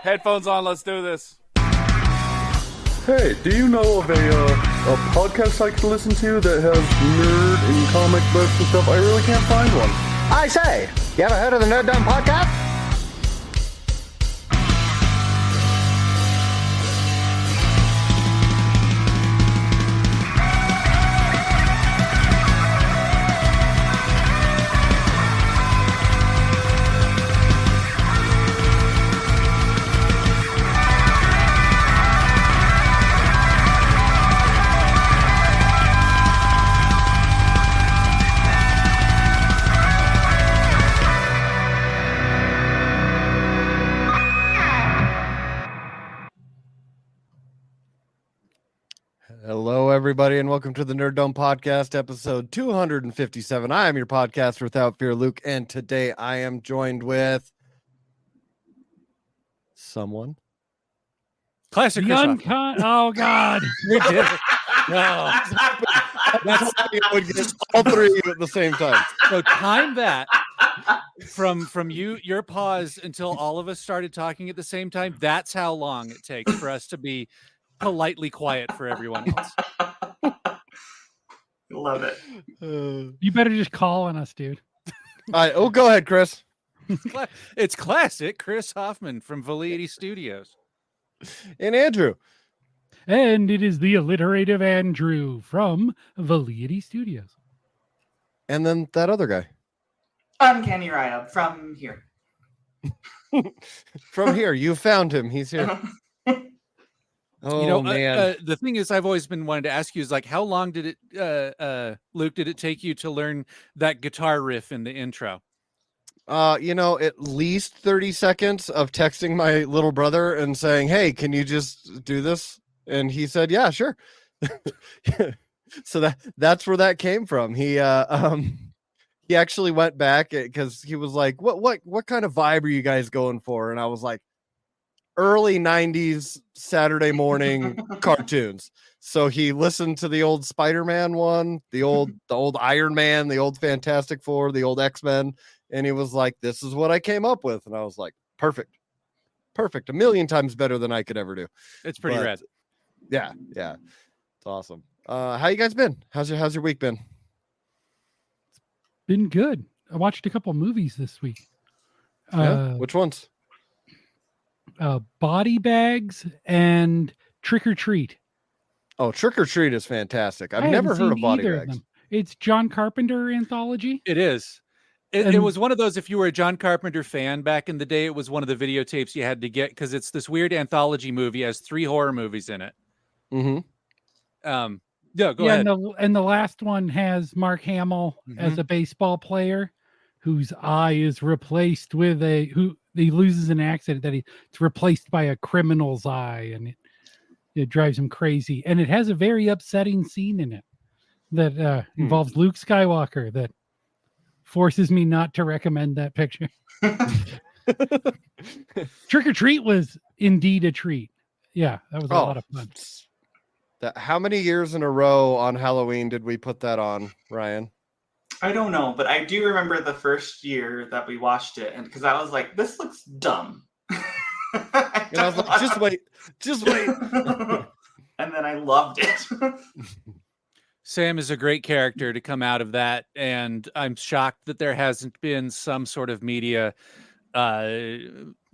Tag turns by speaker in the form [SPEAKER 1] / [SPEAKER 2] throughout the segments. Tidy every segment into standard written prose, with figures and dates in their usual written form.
[SPEAKER 1] Headphones on, let's do this.
[SPEAKER 2] Hey, do you know of a podcast I could listen to that has nerd and comic books and stuff? I really can't find one.
[SPEAKER 3] I say, you ever heard of the Nerd Dumb Podcast?
[SPEAKER 4] Hello, everybody, and welcome to the Nerd Dome Podcast, episode 257. I am your podcaster without fear, Luke, and today I am joined with someone.
[SPEAKER 5] Classic Chris Hoffman.
[SPEAKER 6] Oh, God.
[SPEAKER 5] We did it. No.
[SPEAKER 4] That's how you would get all three of you at the same time.
[SPEAKER 5] So time that from your pause until all of us started talking at the same time. That's how long it takes for us to be politely quiet for everyone else.
[SPEAKER 7] Love it.
[SPEAKER 6] You better just call on us, dude.
[SPEAKER 4] Go ahead, Chris.
[SPEAKER 5] It's classic Chris Hoffman from Validity Studios.
[SPEAKER 4] And Andrew.
[SPEAKER 6] And it is the alliterative Andrew from Validity Studios.
[SPEAKER 4] And then that other guy.
[SPEAKER 7] Uncanny Rhino from here.
[SPEAKER 4] From here. You found him. He's here. Oh, man.
[SPEAKER 5] The thing is, I've always been wanting to ask you is like, how long did it, Luke, did it take you to learn that guitar riff in the intro?
[SPEAKER 4] At least 30 seconds of texting my little brother and saying, hey, can you just do this? And he said, yeah, sure. So that's where that came from. He actually went back because he was like, what kind of vibe are you guys going for? And I was like, early 90s Saturday morning cartoons. So he listened to the old Spider-Man one, the old Iron Man, the old Fantastic Four, the old X-Men, and he was like, this is what I came up with. And I was like, perfect, a million times better than I could ever do.
[SPEAKER 5] It's pretty rad.
[SPEAKER 4] Yeah, it's awesome. How you guys been? How's your week been?
[SPEAKER 6] Been good. I watched a couple movies this week.
[SPEAKER 4] Which ones?
[SPEAKER 6] Body Bags and Trick or Treat.
[SPEAKER 4] Oh, Trick or Treat is fantastic. I've never heard of Body Bags.
[SPEAKER 6] It's John Carpenter anthology.
[SPEAKER 5] It is. It was one of those, if you were a John Carpenter fan back in the day, it was one of the videotapes you had to get because it's this weird anthology movie. It has 3 horror movies in it.
[SPEAKER 4] Mm-hmm.
[SPEAKER 5] Go ahead.
[SPEAKER 6] And the last one has Mark Hamill as a baseball player whose eye is replaced with he loses an accident that it's replaced by a criminal's eye, and it drives him crazy. And it has a very upsetting scene in it that involves Luke Skywalker that forces me not to recommend that picture. Trick or Treat was indeed a treat. Yeah, that was a lot of fun.
[SPEAKER 4] How many years in a row on Halloween did we put that on, Ryan?
[SPEAKER 7] I don't know, but I do remember the first year that we watched it, and because I was like, this looks dumb.
[SPEAKER 4] And I was like, just wait.
[SPEAKER 7] And then I loved it.
[SPEAKER 5] Sam is a great character to come out of that, and I'm shocked that there hasn't been some sort of media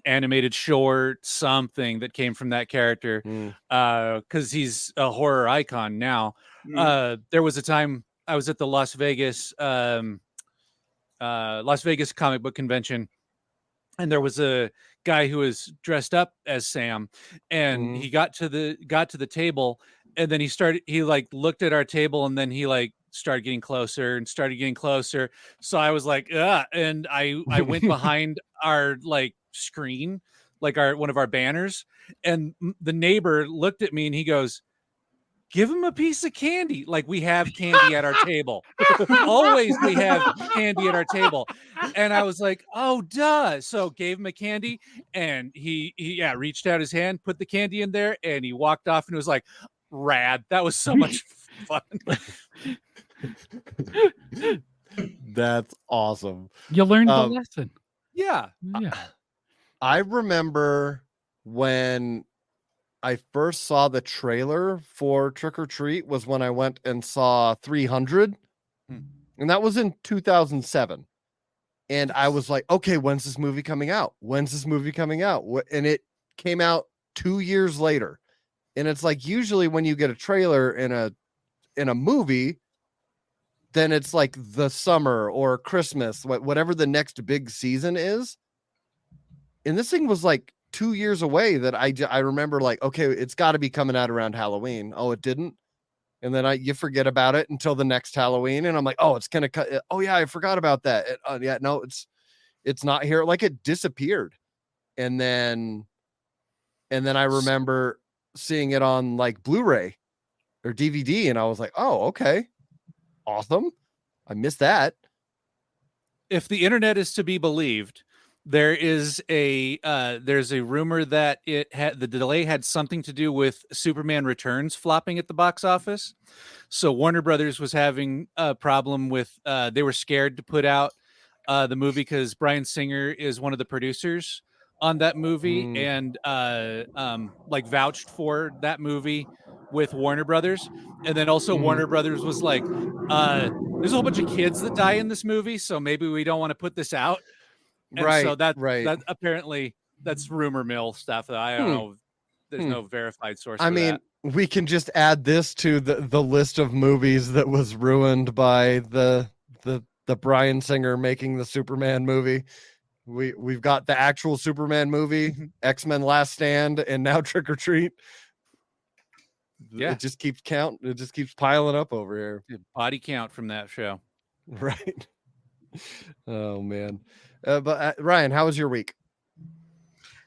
[SPEAKER 5] animated short, something that came from that character, because he's a horror icon now. There was a time I was at the Las Vegas comic book convention, and there was a guy who was dressed up as Sam, and he got to the table, and then he looked at our table, and then he started getting closer and started getting closer. So I was like, and I went behind our screen, one of our banners, and the neighbor looked at me and he goes, give him a piece of candy. We have candy at our table. Always we have candy at our table. And I was like, oh, duh. So gave him a candy, and he reached out his hand, put the candy in there, and he walked off, and it was like, rad. That was so much fun.
[SPEAKER 4] That's awesome.
[SPEAKER 6] You learned the lesson.
[SPEAKER 5] Yeah.
[SPEAKER 4] I remember when I first saw the trailer for Trick or Treat was when I went and saw 300, and that was in 2007. And I was like, okay, when's this movie coming out? When's this movie coming out? And it came out 2 years later. And it's like, usually when you get a trailer in a movie, then it's like the summer or Christmas, whatever the next big season is. And this thing was like 2 years away that I remember like, okay, it's got to be coming out around Halloween. Oh, it didn't. And then you forget about it until the next Halloween. And I'm like, oh, it's going to cut. Oh yeah, I forgot about that. Yeah, no, it's not here. Like it disappeared. And then I remember seeing it on like Blu-ray or DVD. And I was like, oh, okay. Awesome. I missed that.
[SPEAKER 5] If the internet is to be believed, there's a rumor that the delay had something to do with Superman Returns flopping at the box office. So Warner Brothers was having a problem with they were scared to put out the movie because Bryan Singer is one of the producers on that movie and like vouched for that movie with Warner Brothers. And then also Warner Brothers was like, there's a whole bunch of kids that die in this movie, so maybe we don't want to put this out. And
[SPEAKER 4] right.
[SPEAKER 5] So that
[SPEAKER 4] apparently
[SPEAKER 5] that's rumor mill stuff that I don't know. There's no verified source.
[SPEAKER 4] I mean, we can just add this to the list of movies that was ruined by the Bryan Singer making the Superman movie. We've got the actual Superman movie, X-Men Last Stand, and now Trick or Treat.
[SPEAKER 5] Yeah,
[SPEAKER 4] it just keeps It just keeps piling up over here.
[SPEAKER 5] Body count from that show.
[SPEAKER 4] Right. Oh man. But Ryan, how was your week?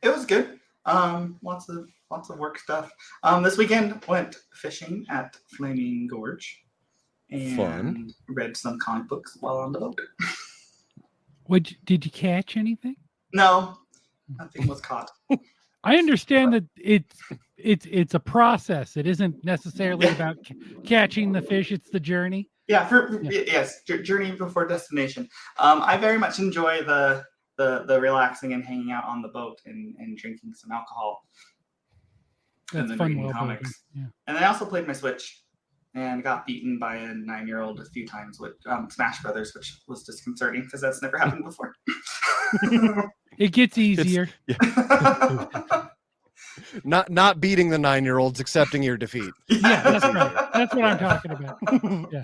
[SPEAKER 7] It was good. Lots of work stuff. This weekend went fishing at Flaming Gorge and read some comic books while on the boat.
[SPEAKER 6] Did you catch anything?
[SPEAKER 7] No, nothing was caught.
[SPEAKER 6] I understand that it's a process. It isn't necessarily about catching the fish. It's the journey.
[SPEAKER 7] Yeah, yes, journey before destination. I very much enjoy the relaxing and hanging out on the boat and drinking some alcohol.
[SPEAKER 6] That's
[SPEAKER 7] and then
[SPEAKER 6] fun.
[SPEAKER 7] reading comics. Yeah. And I also played my Switch and got beaten by a 9-year-old a few times with Smash Brothers, which was disconcerting because that's never happened before.
[SPEAKER 6] It gets easier.
[SPEAKER 4] Not beating the 9-year-olds, accepting your defeat.
[SPEAKER 6] Yeah, that's right. That's what I'm talking about. Yeah.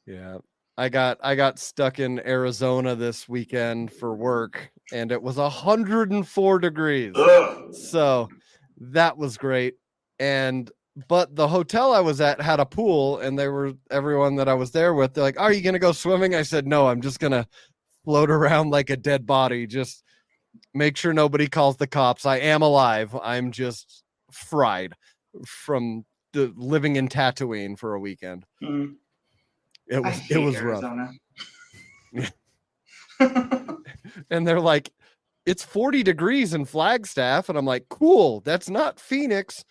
[SPEAKER 4] Yeah. I got stuck in Arizona this weekend for work, and it was 104 degrees. So that was great. But the hotel I was at had a pool, and everyone that I was there with, they're like, "Are you gonna go swimming?" I said, "No, I'm just gonna float around like a dead body. Just make sure nobody calls the cops. I am alive. I'm just fried from the living in Tatooine for a weekend." It was Arizona. Rough. And they're like, "It's 40 degrees in Flagstaff," and I'm like, "Cool, that's not Phoenix.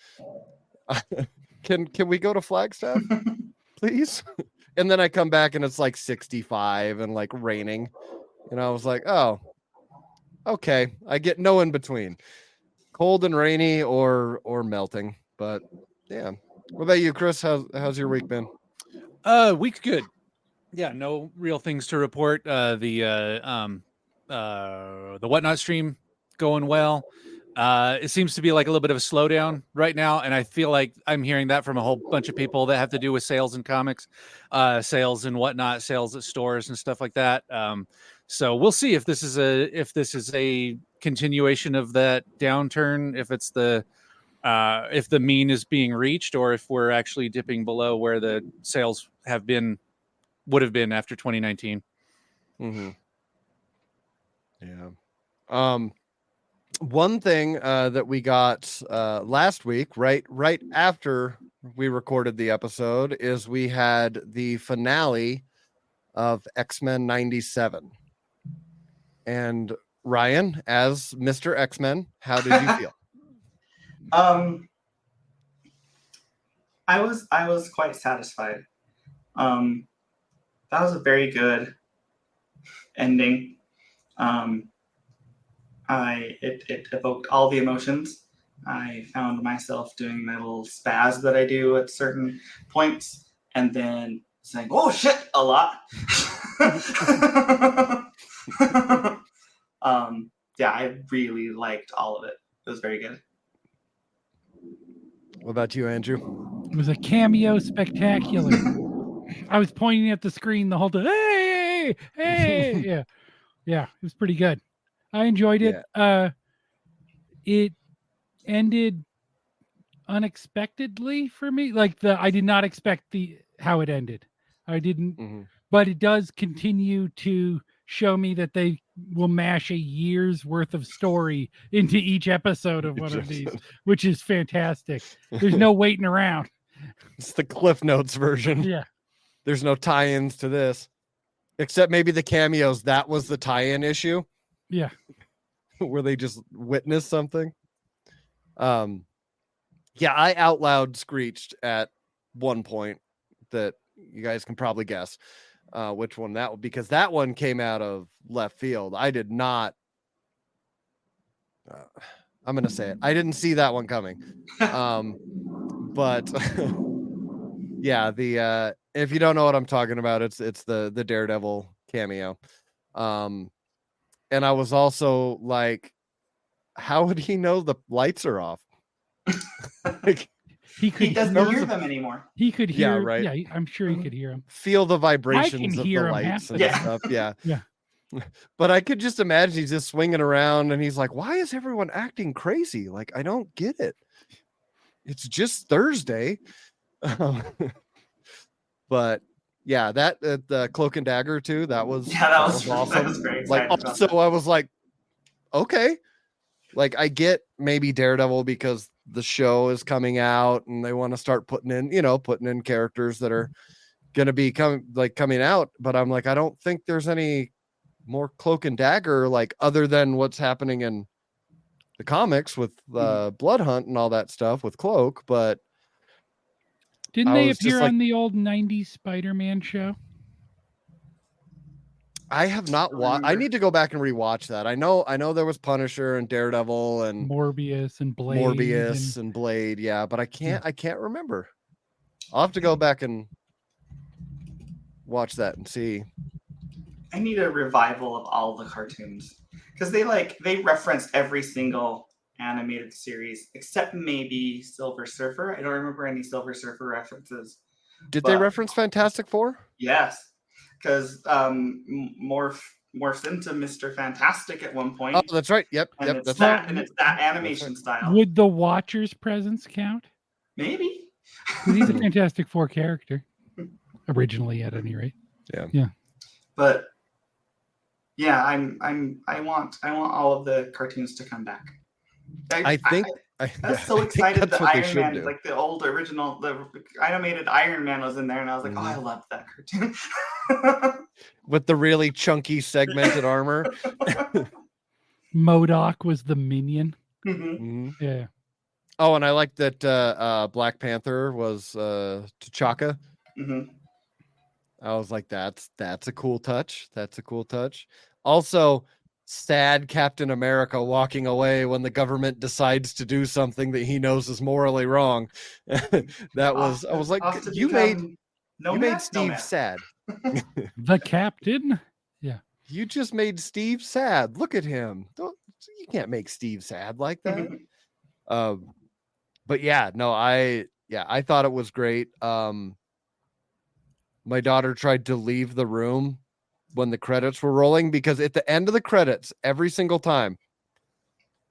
[SPEAKER 4] Can we go to Flagstaff, please?" And then I come back and it's like 65 and like raining, and I was like, "Oh, okay." I get no in between, cold and rainy or melting. But yeah, what about you, Chris? How's your week been?
[SPEAKER 5] Week's good. Yeah, no real things to report. The Whatnot stream going well. It seems to be like a little bit of a slowdown right now, and I feel like I'm hearing that from a whole bunch of people that have to do with sales and comics, sales and whatnot, sales at stores and stuff like that. So we'll see if this is a continuation of that downturn, if it's if the mean is being reached, or if we're actually dipping below where the sales would have been after 2019.
[SPEAKER 4] Mm-hmm. Yeah. One thing that we got last week, right after we recorded the episode, is we had the finale of X-Men 97. And Ryan, as Mr. X-Men, how did you feel?
[SPEAKER 7] I was quite satisfied. That was a very good ending. It evoked all the emotions. I found myself doing my little spaz that I do at certain points, and then saying "oh shit" a lot. Yeah, I really liked all of it. It was very good.
[SPEAKER 4] What about you, Andrew?
[SPEAKER 6] It was a cameo spectacular. I was pointing at the screen the whole time. Hey, hey, yeah, yeah. It was pretty good. I enjoyed it. It ended unexpectedly for me. Like I did not expect how it ended. I didn't, but it does continue to show me that they will mash a year's worth of story into each episode of one of these, which is fantastic. There's no waiting around.
[SPEAKER 4] It's the Cliff Notes version.
[SPEAKER 6] Yeah.
[SPEAKER 4] There's no tie-ins to this, except maybe the cameos. That was the tie-in issue.
[SPEAKER 6] Yeah.
[SPEAKER 4] Where they just witnessed something. Yeah, I out loud screeched at one point that you guys can probably guess which one that was, because that one came out of left field. I did not. I'm going to say it. I didn't see that one coming. But yeah, if you don't know what I'm talking about, it's the Daredevil cameo. And I was also like, how would he know the lights are off? Like,
[SPEAKER 7] he doesn't hear them anymore.
[SPEAKER 6] He could hear.
[SPEAKER 4] Yeah, right.
[SPEAKER 6] Yeah, I'm sure he could hear them.
[SPEAKER 4] Feel the vibrations of the
[SPEAKER 6] hear
[SPEAKER 4] lights and
[SPEAKER 7] Yeah.
[SPEAKER 4] stuff. Yeah.
[SPEAKER 6] Yeah.
[SPEAKER 4] But I could just imagine he's just swinging around and he's like, why is everyone acting crazy? Like, I don't get it. It's just Thursday. But yeah, that the Cloak and Dagger too. That was awesome.
[SPEAKER 7] That was very
[SPEAKER 4] like, also, I was like, okay, like I get maybe Daredevil because the show is coming out and they want to start putting in characters that are going to be coming out. But I'm like, I don't think there's any more Cloak and Dagger, like other than what's happening in the comics with Blood Hunt and all that stuff with Cloak. But
[SPEAKER 6] didn't they appear on the old 90s Spider-Man show?
[SPEAKER 4] I have not watched. I need to go back and rewatch that. I know there was Punisher and Daredevil and
[SPEAKER 6] Morbius and Blade.
[SPEAKER 4] Blade. Yeah, but I can't remember. I'll have to go back and watch that and see.
[SPEAKER 7] I need a revival of all the cartoons because they reference every single animated series except maybe Silver Surfer. I don't remember any Silver Surfer references.
[SPEAKER 4] Did they reference Fantastic Four?
[SPEAKER 7] Yes, because morphs into Mr. Fantastic at one point.
[SPEAKER 4] Oh, that's right. Yep.
[SPEAKER 7] And it's that animation style.
[SPEAKER 6] Would the Watcher's presence count?
[SPEAKER 7] Maybe.
[SPEAKER 6] He's a Fantastic Four character originally, at any rate.
[SPEAKER 7] Yeah. But yeah, I want all of the cartoons to come back. I was so excited that Iron Man, like the old original, the animated Iron Man was in there, and I was like, oh, I love that cartoon.
[SPEAKER 4] With the really chunky segmented armor.
[SPEAKER 6] MODOK was the minion.
[SPEAKER 7] Yeah.
[SPEAKER 4] Oh, and I like that Black Panther was T'Chaka. I was like, that's a cool touch. That's a cool touch. Also, sad Captain America walking away when the government decides to do something that he knows is morally wrong. I was like, you made Steve sad.
[SPEAKER 6] The Captain? Yeah.
[SPEAKER 4] You just made Steve sad. Look at him. You can't make Steve sad like that. But yeah, no, I thought it was great. My daughter tried to leave the room when the credits were rolling because at the end of the credits, every single time,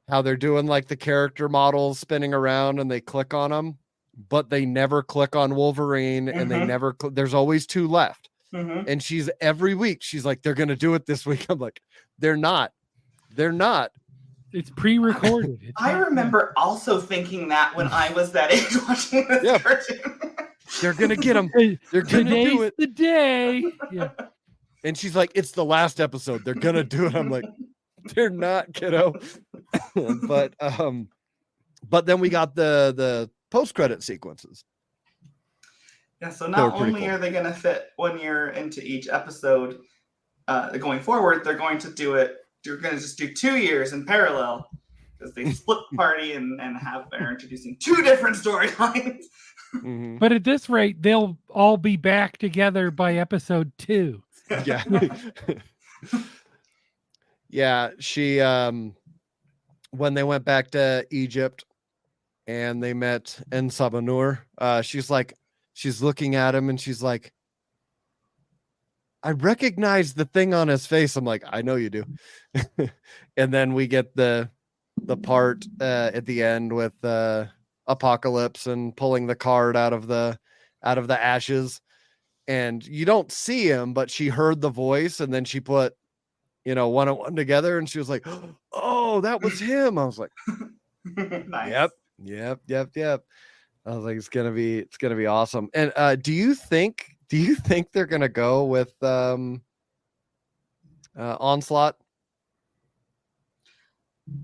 [SPEAKER 4] how they're doing like the character models spinning around and they click on them, but they never click on Wolverine and they never, there's always two left. And every week, she's like, they're going to do it this week. I'm like, they're not.
[SPEAKER 6] It's pre-recorded.
[SPEAKER 7] I remember also thinking that when I was that age watching this cartoon.
[SPEAKER 4] They're going to get them. They're going to do it.
[SPEAKER 6] The day. Yeah.
[SPEAKER 4] And she's like, it's the last episode. They're going to do it. I'm like, they're not, kiddo. But then we got the post-credit sequences.
[SPEAKER 7] Yeah, so not only are they going to fit 1 year into each episode going forward, they're going to do we're gonna just do 2 years in parallel because they split the party and are introducing 2 different storylines.
[SPEAKER 4] Mhm.
[SPEAKER 6] But at this rate, they'll all be back together by episode 2.
[SPEAKER 4] Yeah. Yeah, she when they went back to Egypt and they met Ensabanur, she's looking at him and she's like, I recognize the thing on his face. I'm like, I know you do. And then we get the part at the end with Apocalypse and pulling the card out of the ashes. And you don't see him, but she heard the voice, and then she put, one and one together, and she was like, "Oh, that was him." I was like,
[SPEAKER 7] Nice.
[SPEAKER 4] Yep. I was like, it's gonna be awesome. And do you think they're gonna go with Onslaught?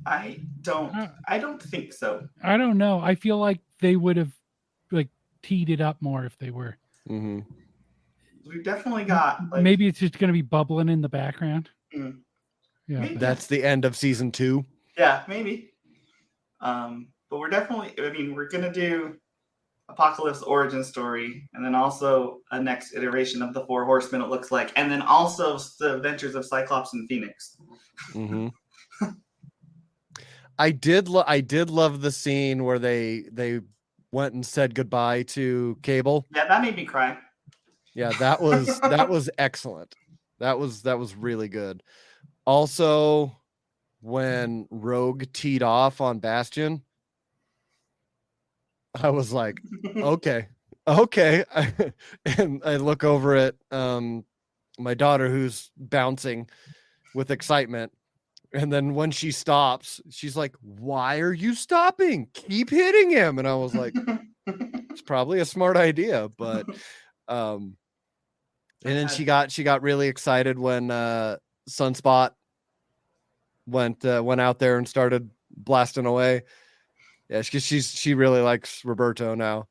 [SPEAKER 7] I don't think so.
[SPEAKER 6] I don't know. I feel like they would have like teed it up more if they were.
[SPEAKER 4] Mm-hmm.
[SPEAKER 7] We've definitely got like,
[SPEAKER 6] Maybe it's just going to be bubbling in the background.
[SPEAKER 7] Mm.
[SPEAKER 6] Yeah,
[SPEAKER 7] Maybe.
[SPEAKER 4] That's the end of season 2.
[SPEAKER 7] Yeah, maybe. But we're definitely. I mean, we're gonna do Apocalypse origin story, and then also a next iteration of the 4 Horsemen. It looks like, and then also the adventures of Cyclops and Phoenix.
[SPEAKER 4] Mm-hmm. I did love the scene where they went and said goodbye to Cable.
[SPEAKER 7] Yeah, that made me cry.
[SPEAKER 4] Yeah, that was excellent. That was really good. Also, when Rogue teed off on Bastion, I was like, okay. And I look over at my daughter, who's bouncing with excitement. And then when she stops, she's like, "Why are you stopping? Keep hitting him." And I was like, it's probably a smart idea, but and then she got really excited when Sunspot went out there and started blasting away. Yeah, she really likes Roberto now.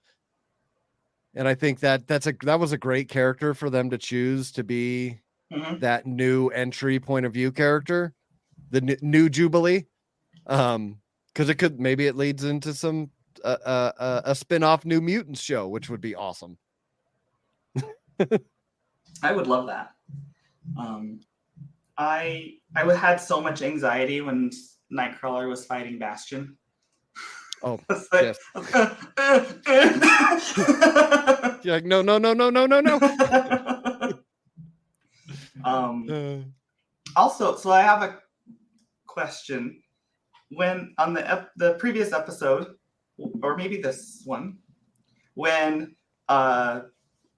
[SPEAKER 4] And I think that was a great character for them to choose to be that new entry point of view character, the new Jubilee. Because it leads into some a spin-off New Mutants show, which would be awesome.
[SPEAKER 7] I would love that. I had so much anxiety when Nightcrawler was fighting Bastion.
[SPEAKER 4] Oh,
[SPEAKER 7] like,
[SPEAKER 4] yes. You're like, no.
[SPEAKER 7] Also, so I have a question. When on the previous episode, or maybe this one, when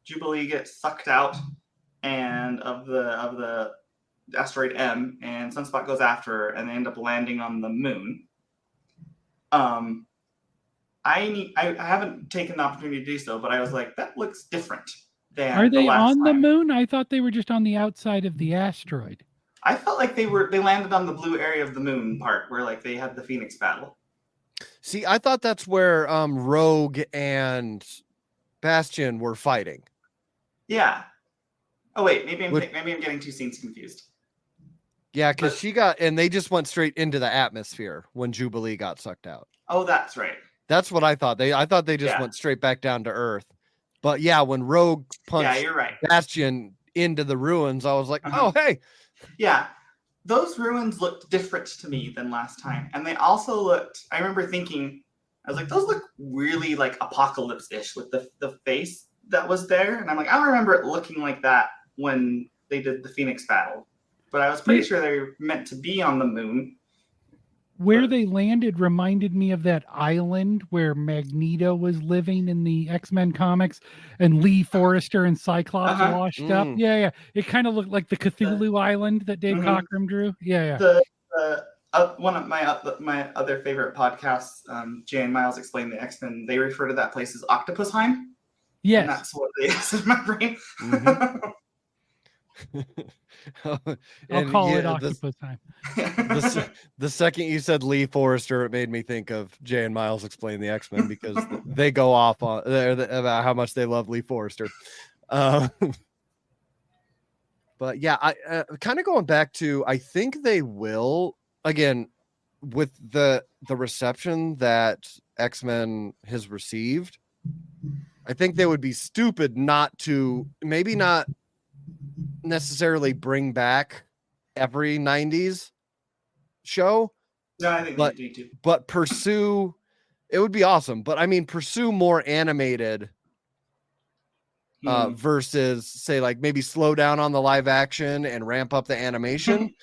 [SPEAKER 7] Jubilee gets sucked out and of the asteroid M, and Sunspot goes after her, and they end up landing on the moon. I haven't taken the opportunity to do so, but I was like, that looks different than
[SPEAKER 6] Are they
[SPEAKER 7] the last
[SPEAKER 6] on the
[SPEAKER 7] time.
[SPEAKER 6] moon? I thought they were just on the outside of the asteroid.
[SPEAKER 7] I felt like they landed on the blue area of the moon part where like they had the Phoenix battle.
[SPEAKER 4] See, I thought that's where Rogue and Bastion were fighting.
[SPEAKER 7] Yeah. Oh wait, maybe I'm getting 2 scenes confused.
[SPEAKER 4] Yeah, because they just went straight into the atmosphere when Jubilee got sucked out.
[SPEAKER 7] Oh, that's right.
[SPEAKER 4] That's what I thought. I thought they just went straight back down to Earth. But yeah, when Rogue punched
[SPEAKER 7] you're right.
[SPEAKER 4] Bastion into the ruins, I was like, oh, hey.
[SPEAKER 7] Yeah. Those ruins looked different to me than last time. And they also looked, I remember thinking, I was like, those look really like Apocalypse-ish with the face that was there. And I'm like, I don't remember it looking like that when they did the Phoenix battle. But I was pretty sure they were meant to be on the moon.
[SPEAKER 6] Where they landed reminded me of that island where Magneto was living in the X-Men comics, and Lee Forrester and Cyclops washed up. Yeah. It kind of looked like the Cthulhu Island that Dave Cockrum drew. Yeah.
[SPEAKER 7] One of my other favorite podcasts, Jay and Miles Explain the X-Men, they refer to that place as Octopusheim.
[SPEAKER 6] Yes.
[SPEAKER 7] And that's what they is in my brain.
[SPEAKER 6] I'll call it Octopus Time.
[SPEAKER 4] The second you said Lee Forrester, it made me think of Jay and Miles Explain the X-Men, because they go off on about how much they love Lee Forrester. But But yeah, I kind of going back to, I think they will, again, with the reception that X-Men has received, I think they would be stupid not to, maybe not necessarily bring back every 90s show,
[SPEAKER 7] No, I think
[SPEAKER 4] but
[SPEAKER 7] they do too.
[SPEAKER 4] but pursue, it would be awesome, but I mean pursue more animated versus say like maybe slow down on the live action and ramp up the animation.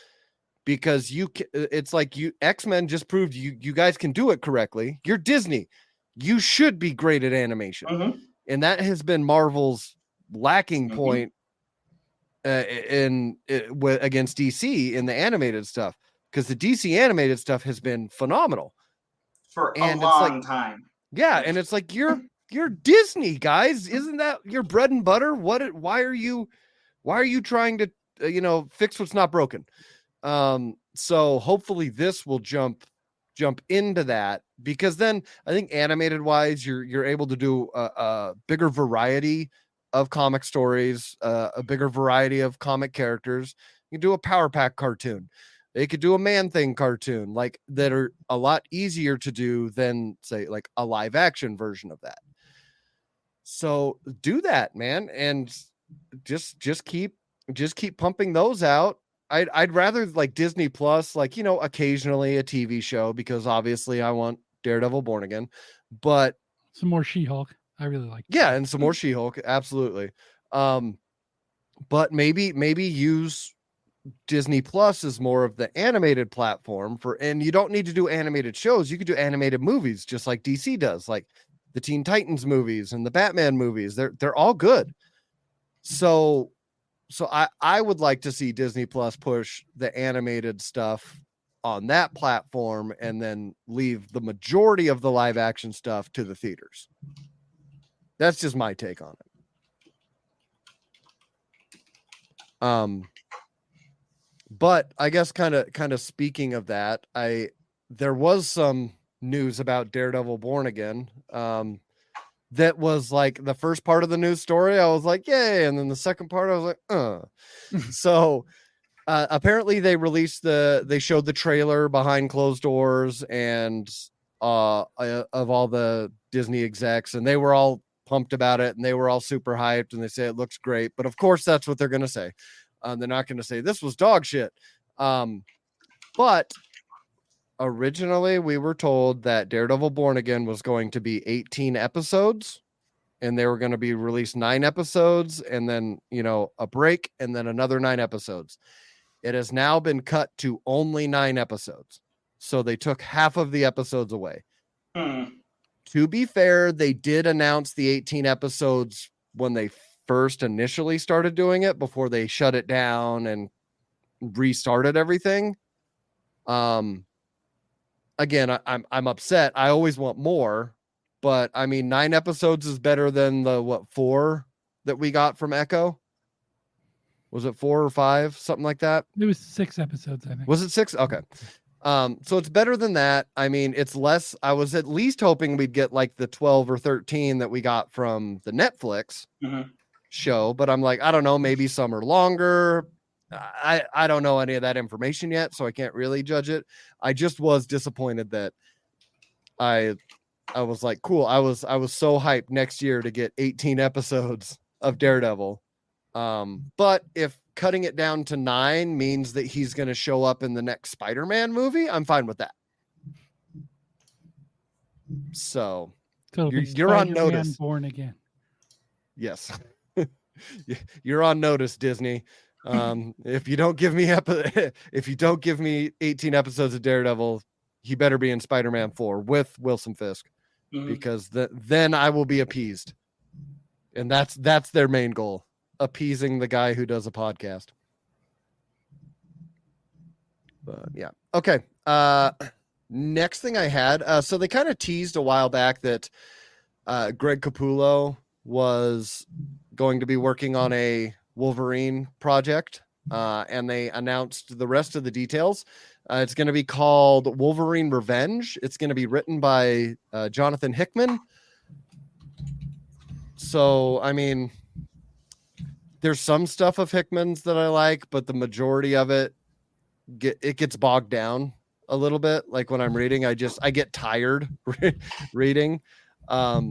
[SPEAKER 4] Because it's like you X-Men just proved you guys can do it correctly. You're Disney. You should be great at animation. And that has been Marvel's lacking point against DC in the animated stuff, because the DC animated stuff has been phenomenal
[SPEAKER 7] for a long time.
[SPEAKER 4] Yeah, and it's like you're Disney, guys. Isn't that your bread and butter? Why are you trying to fix what's not broken? So hopefully this will jump into that, because then I think animated wise you're able to do a bigger variety of comic stories, a bigger variety of comic characters. You can do a Power Pack cartoon. They could do a Man-Thing cartoon, like, that are a lot easier to do than say like a live action version of that. So do that, man, and just keep pumping those out. I'd rather like Disney Plus, like, occasionally a TV show, because obviously I want Daredevil Born Again, but
[SPEAKER 6] some more She-Hulk. I really like.
[SPEAKER 4] Yeah, and some more She-Hulk, absolutely. But maybe use Disney Plus as more of the animated platform and you don't need to do animated shows. You could do animated movies just like DC does, like the Teen Titans movies and the Batman movies. They're all good. So I would like to see Disney Plus push the animated stuff on that platform and then leave the majority of the live action stuff to the theaters. That's just my take on it. But I guess kind of speaking of that, there was some news about Daredevil Born Again. That was like the first part of the news story. I was like, yay. And then the second part, I was like, So apparently they showed the trailer behind closed doors and of all the Disney execs, and they were all pumped about it and they were all super hyped and they say it looks great. But of course, that's what they're going to say. They're not going to say this was dog shit. But originally we were told that Daredevil Born Again was going to be 18 episodes, and they were going to be released 9 episodes and then, a break and then another 9 episodes. It has now been cut to only 9 episodes. So they took half of the episodes away. To be fair, they did announce the 18 episodes when they first initially started doing it, before they shut it down and restarted everything. Again, I'm upset. I always want more, but I mean, 9 episodes is better than the 4 that we got from Echo. Was it 4 or 5, something like that?
[SPEAKER 6] It was 6 episodes, I think.
[SPEAKER 4] Was it 6? Okay. So it's better than that. I mean, it's less. I was at least hoping we'd get like the 12 or 13 that we got from the Netflix show, but I'm like, I don't know, maybe some are longer. I don't know any of that information yet, so I can't really judge it. I just was disappointed that I was like, cool. I was so hyped next year to get 18 episodes of Daredevil. But if cutting it down to 9 means that he's going to show up in the next Spider-Man movie, I'm fine with that. So you're on notice.
[SPEAKER 6] Born Again.
[SPEAKER 4] Yes. You're on notice, Disney. If you don't give me 18 episodes of Daredevil, he better be in Spider-Man 4 with Wilson Fisk, because then I will be appeased. And that's their main goal, appeasing the guy who does a podcast. But yeah. Okay. Next thing I had, so they kind of teased a while back that Greg Capullo was going to be working on a Wolverine project, and they announced the rest of the details. It's going to be called Wolverine Revenge. It's going to be written by Jonathan Hickman. So, I mean, there's some stuff of Hickman's that I like, but the majority of it gets bogged down a little bit. Like when I'm reading, I get tired reading. I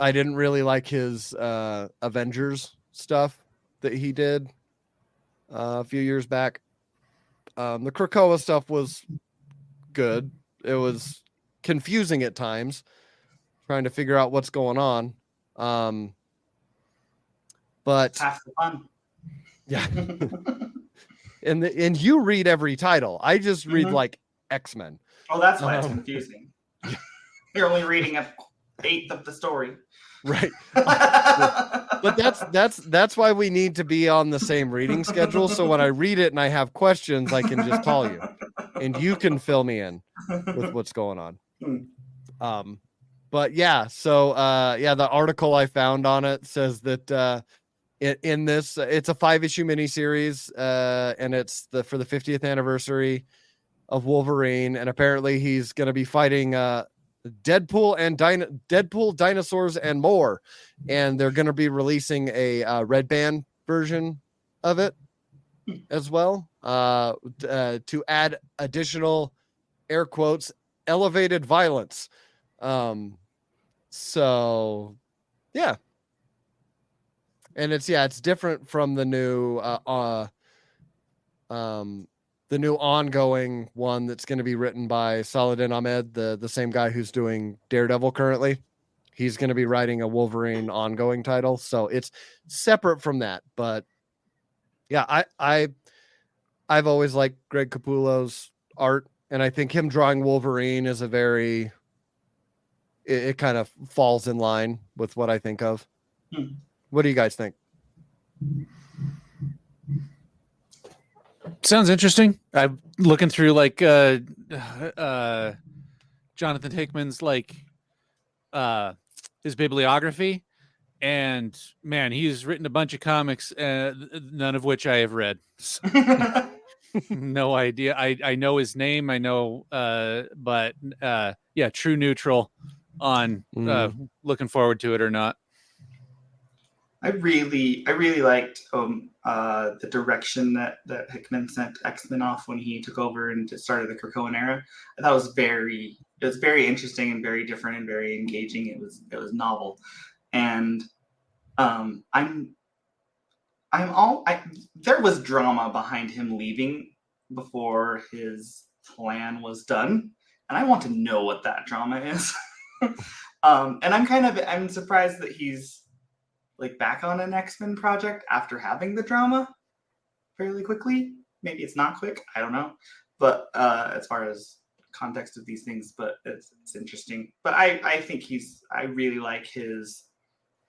[SPEAKER 4] didn't really like his Avengers stuff that he did a few years back. The Krakoa stuff was good. It was confusing at times, trying to figure out what's going on. But
[SPEAKER 7] Half the fun.
[SPEAKER 4] yeah. And you read every title. I just read like X-Men.
[SPEAKER 7] Oh, that's why it's confusing. You're only reading an eighth of the story.
[SPEAKER 4] Right. But that's why we need to be on the same reading schedule. So when I read it and I have questions, I can just call you and you can fill me in with what's going on. But yeah, so the article I found on it says that in this, it's a 5-issue miniseries, and it's for the 50th anniversary of Wolverine, and apparently he's going to be fighting Deadpool and Deadpool, dinosaurs, and more, and they're going to be releasing a red band version of it as well, to add additional air quotes elevated violence. So yeah. And it's different from the new ongoing one that's going to be written by Saladin Ahmed, the same guy who's doing Daredevil currently. He's going to be writing a Wolverine ongoing title, so it's separate from that. But yeah, I've always liked Greg Capullo's art, and I think him drawing Wolverine is it kind of falls in line with what I think of. What do you guys think?
[SPEAKER 5] Sounds interesting. I'm looking through like Jonathan Hickman's like his bibliography, and man, he's written a bunch of comics, none of which I have read. No idea. I know his name. I know, but yeah, true neutral on looking forward to it or not.
[SPEAKER 7] I really liked the direction that Hickman sent X-Men off when he took over and started the Krakoan era. I thought it was very interesting and very different and very engaging. It was novel, and there was drama behind him leaving before his plan was done, and I want to know what that drama is. And I'm surprised that he's like back on an X-Men project after having the drama fairly quickly. Maybe it's not quick, I don't know. But as far as context of these things, but it's interesting. But I think I really like his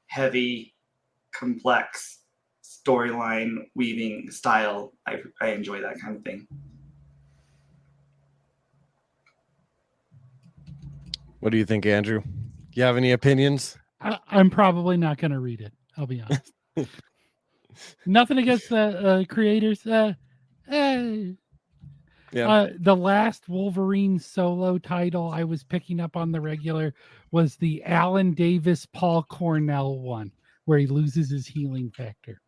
[SPEAKER 7] heavy, complex storyline weaving style. I enjoy that kind of thing.
[SPEAKER 4] What do you think, Andrew? You have any opinions?
[SPEAKER 6] I'm probably not going to read it. I'll be honest. Nothing against the creators. The last Wolverine solo title I was picking up on the regular was the Alan Davis, Paul Cornell one, where he loses his healing factor.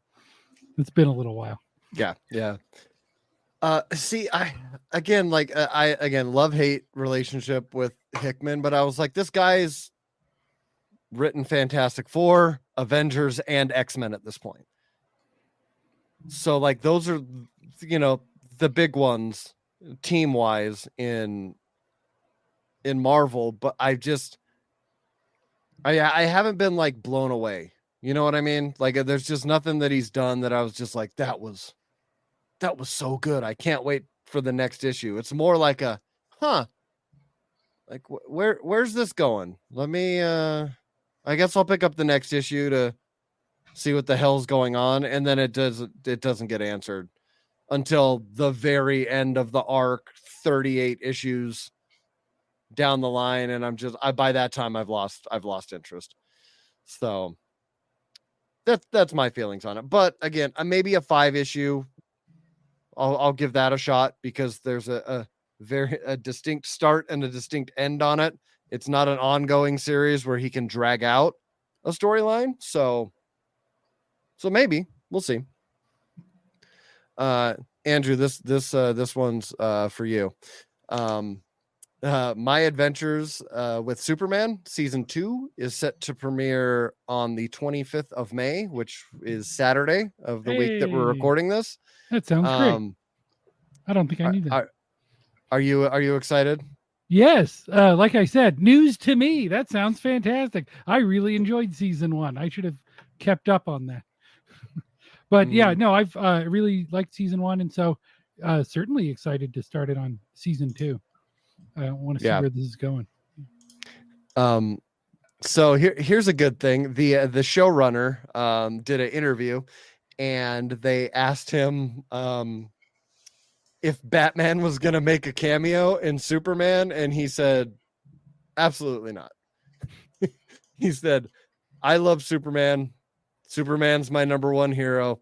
[SPEAKER 6] It's been a little while.
[SPEAKER 4] Yeah. See, I love-hate relationship with Hickman, but I was like, this guy's written Fantastic Four, Avengers, and X-Men at this point. So like those are, the big ones team-wise in Marvel, but I haven't been like blown away. You know what I mean? Like there's just nothing that he's done that I was just like, that was so good. I can't wait for the next issue. It's more like like where's this going? Let me I guess I'll pick up the next issue to see what the hell's going on, and then it doesn't get answered until the very end of the arc, 38 issues down the line, and by that time I've lost interest. So that's my feelings on it. But again, maybe a 5-issue. I'll give that a shot because there's a distinct start and a distinct end on it. It's not an ongoing series where he can drag out a storyline. So maybe We'll see. Andrew, this one's for you. My Adventures with Superman season 2 is set to premiere on the 25th of May, which is Saturday of the week that we're
[SPEAKER 6] Hey.
[SPEAKER 4] recording this.
[SPEAKER 6] That sounds great. I don't think I knew that.
[SPEAKER 4] Are you excited?
[SPEAKER 6] Yes. Like I said, news to me. That sounds fantastic. I really enjoyed season 1. I should have kept up on that. But yeah, no, I've really liked season 1, and so certainly excited to start it on season 2. I want to see where this is going.
[SPEAKER 4] So here's a good thing. The showrunner did an interview, and they asked him if Batman was going to make a cameo in Superman, and he said, absolutely not. He said, I love Superman. Superman's my number one hero.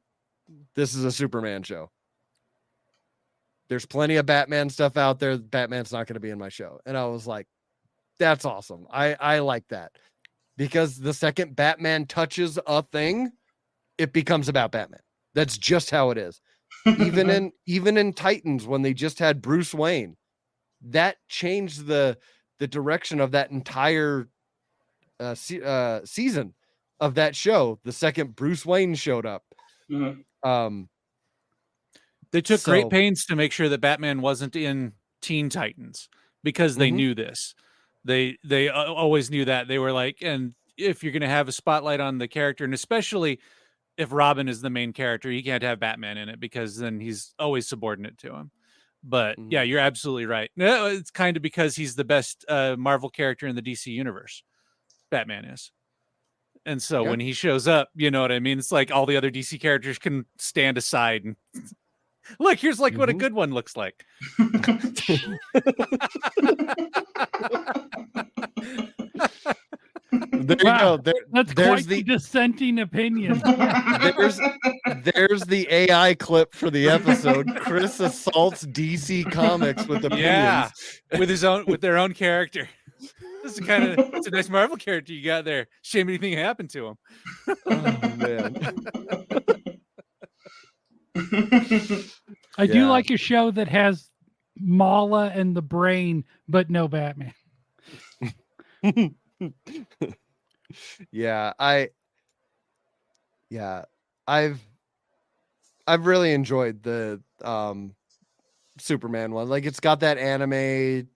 [SPEAKER 4] This is a Superman show. There's plenty of Batman stuff out there. Batman's not going to be in my show. And I was like, that's awesome. I like that, because the second Batman touches a thing, it becomes about Batman. That's just how it is. Even in Titans, when they just had Bruce Wayne, that changed the direction of that entire season of that show. The second Bruce Wayne showed up.
[SPEAKER 5] They took great pains to make sure that Batman wasn't in Teen Titans, because they knew this. They always knew that. They were like, and if you're going to have a spotlight on the character, and especially if Robin is the main character, you can't have Batman in it, because then he's always subordinate to him. But yeah, you're absolutely right. No, it's kind of because he's the best Marvel character in the DC universe. Batman is. And so when he shows up, you know what I mean? It's like all the other DC characters can stand aside and look, here's like what a good one looks like.
[SPEAKER 4] There you go.
[SPEAKER 6] That's quite the dissenting opinion.
[SPEAKER 4] There's the AI clip for the episode. Chris assaults DC Comics with opinions.
[SPEAKER 5] Yeah, with their own character. This is it's a nice Marvel character you got there. Shame anything happened to him.
[SPEAKER 4] Oh man.
[SPEAKER 6] I do like a show that has Mala and the Brain, but no Batman.
[SPEAKER 4] I've really enjoyed the Superman one. Like, it's got that anime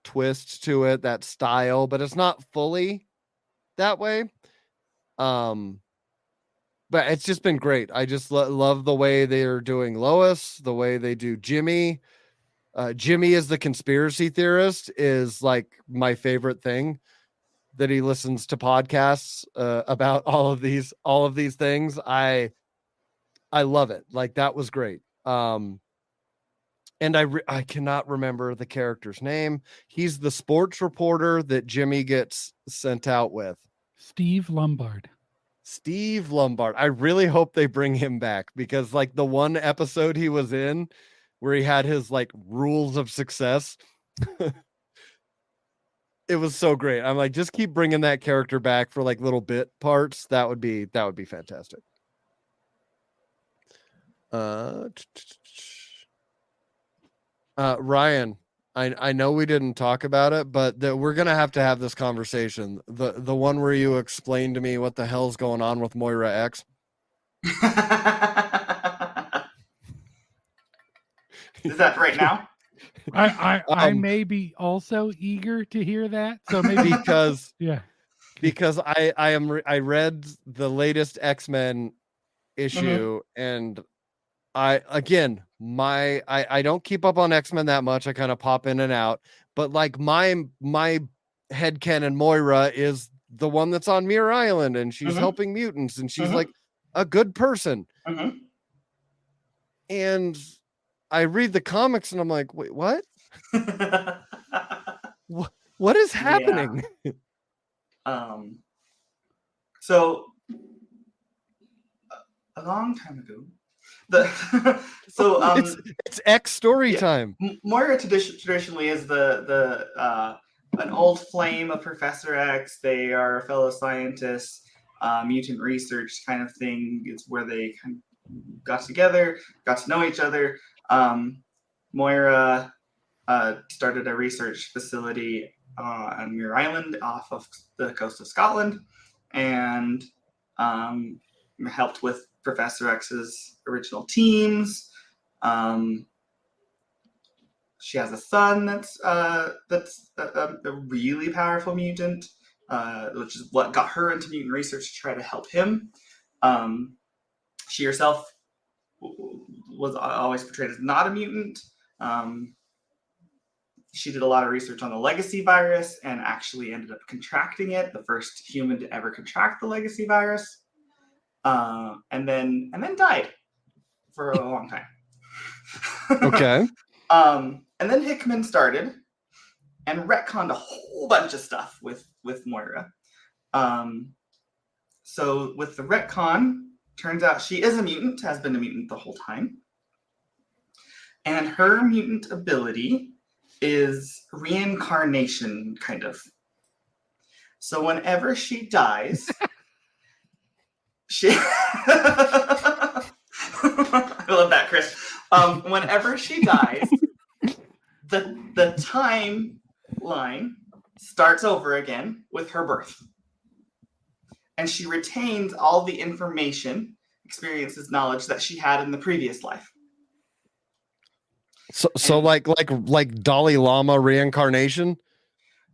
[SPEAKER 4] twist to it, that style, but it's not fully that way. But it's just been great. I just love the way they're doing Lois, the way they do Jimmy. Jimmy is the conspiracy theorist is like my favorite thing, that he listens to podcasts about all of these things. I love it. Like, that was great. And I cannot remember the character's name. He's the sports reporter that Jimmy gets sent out with.
[SPEAKER 6] Steve Lombard.
[SPEAKER 4] I really hope they bring him back, because like the one episode he was in where he had his like rules of success, it was so great. I'm like, just keep bringing that character back for like little bit parts. That would be fantastic. Ryan, I know we didn't talk about it, but we're gonna have to have this conversation. The one where you explained to me what the hell's going on with Moira X.
[SPEAKER 7] Is that right now?
[SPEAKER 6] I may be also eager to hear that. So maybe
[SPEAKER 4] because I read the latest X-Men issue, and I don't keep up on X-Men that much. I kind of pop in and out, but like my headcanon Moira is the one that's on Muir Island, and she's helping mutants, and she's like a good person. And I read the comics and I'm like, wait, what? What is happening?
[SPEAKER 7] So a long time ago,
[SPEAKER 4] it's X story time.
[SPEAKER 7] Moira traditionally is an old flame of Professor X. They are fellow scientists. mutant research kind of thing. It's where they kind of got together, got to know each other. Moira started a research facility on Muir Island off of the coast of Scotland, and helped with Professor X's original teams. She has a son that's a really powerful mutant, which is what got her into mutant research to try to help him. She herself was always portrayed as not a mutant. She did a lot of research on the legacy virus and actually ended up contracting it, the first human to ever contract the legacy virus, and then died for a long time.
[SPEAKER 4] Okay.
[SPEAKER 7] And then Hickman started and retconned a whole bunch of stuff with Moira. So with the retcon, turns out she is a mutant, has been a mutant the whole time. And her mutant ability is reincarnation, kind of. So whenever she dies, I love that, Chris. Whenever she dies, the timeline starts over again with her birth. And she retains all the information, experiences, knowledge that she had in the previous life.
[SPEAKER 4] So like Dalai Lama reincarnation?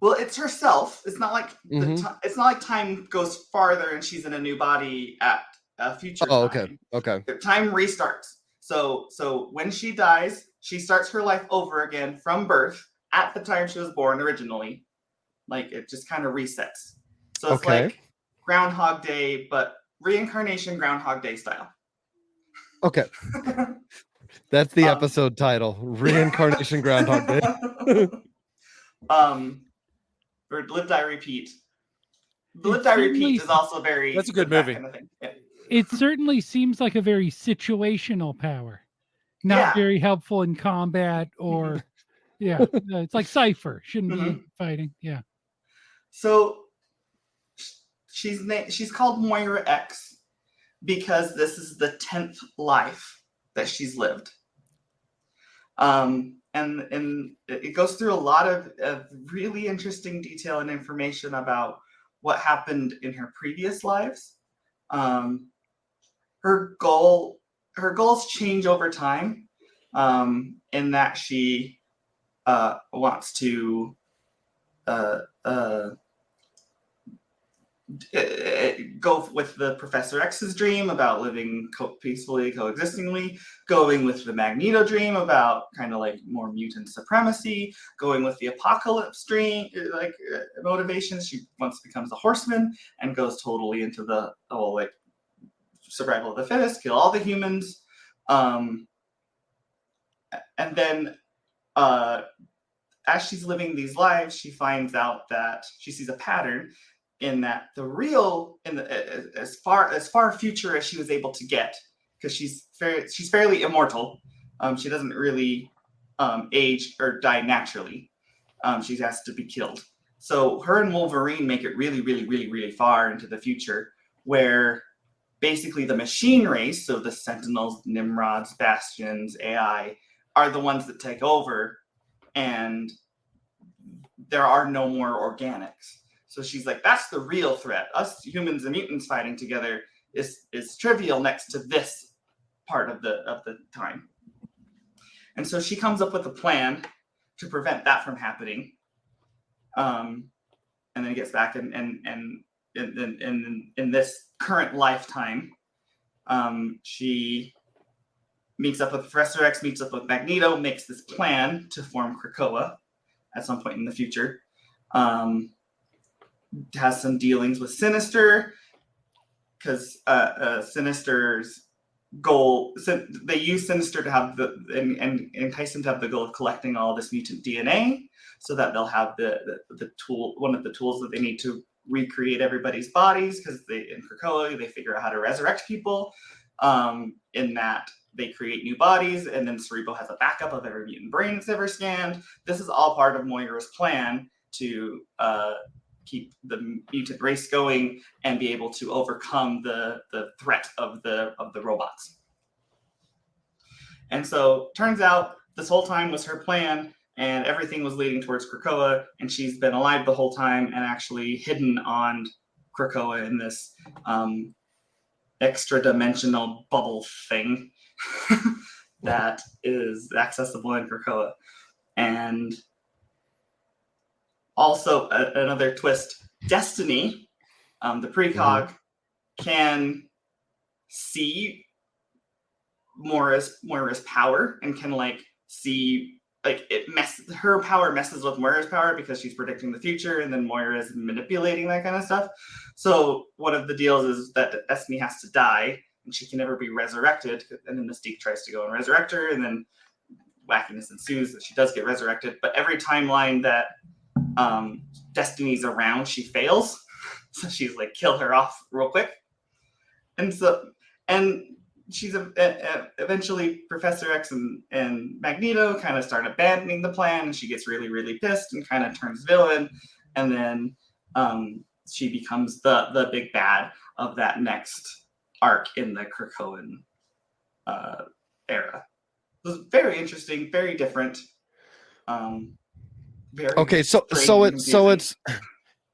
[SPEAKER 7] Well, it's herself. It's not like it's not like time goes farther and she's in a new body at a future time.
[SPEAKER 4] Okay.
[SPEAKER 7] The time restarts. So when she dies, she starts her life over again from birth at the time she was born originally. Like, it just kind of resets. So it's like Groundhog Day, but reincarnation Groundhog Day style.
[SPEAKER 4] Okay. That's the episode title. Reincarnation Groundhog Day.
[SPEAKER 7] Or Live, Die, Repeat. Live, Die, Repeat is also very...
[SPEAKER 5] That's a good movie.
[SPEAKER 7] Kind of thing. Yeah.
[SPEAKER 6] It certainly seems like a very situational power. Not very helpful in combat or... Yeah, it's like Cypher. Shouldn't be fighting. Yeah. So she's called Moira X because this is the 10th life that she's lived. And it goes through a lot of really interesting detail and information about what happened in her previous lives. Her goals change over time, in that she wants to go with the Professor X's dream about living peacefully, coexistingly, going with the Magneto dream about kind of like more mutant supremacy, going with the Apocalypse dream, motivations. She once becomes a horseman and goes totally into the whole like survival of the fittest, kill all the humans. And then as she's living these lives, she finds out that she sees a pattern in that as far future as she was able to get, because she's fairly immortal. She doesn't really age or die naturally. She has to be killed. So her and Wolverine make it really, really, really, really far into the future, where basically the machine race, so the Sentinels, Nimrods, Bastions, AI, are the ones that take over, and there are no more organics. So she's like, that's the real threat. Us humans and mutants fighting together is trivial next to this part of the time. And so she comes up with a plan to prevent that from happening. And then gets back and in this current lifetime, she meets up with Professor X, meets up with Magneto, makes this plan to form Krakoa at some point in the future. Has some dealings with Sinister, because Sinister's goal, they use Sinister to have and entice him to have the goal of collecting all this mutant DNA, so that they'll have the tool, one of the tools that they need to recreate everybody's bodies, because in Krakoa they figure out how to resurrect people. In that they create new bodies, and then Cerebro has a backup of every mutant brain it's ever scanned. This is all part of Moira's plan to
[SPEAKER 7] the mutant race going and be able to overcome the threat of the robots. And so turns out this whole time was her plan, and everything was leading towards Krakoa, and she's been alive the whole time and actually hidden on Krakoa in this extra dimensional bubble thing that is accessible in Krakoa. And also another twist, Destiny, the precog, can see Moira's power and can like see like her power messes with Moira's power because she's predicting the future, and then Moira is manipulating that kind of stuff. So one of the deals is that Destiny has to die and she can never be resurrected, and then Mystique tries to go and resurrect her, and then wackiness ensues that she does get resurrected. But every timeline that Destiny's around, she fails. So she's like, kill her off real quick. And she's eventually Professor X and Magneto kind of start abandoning the plan, and she gets really, really pissed and kind of turns villain. And then she becomes the big bad of that next arc in the Krakoan era. It was very interesting, very different.
[SPEAKER 4] Okay, so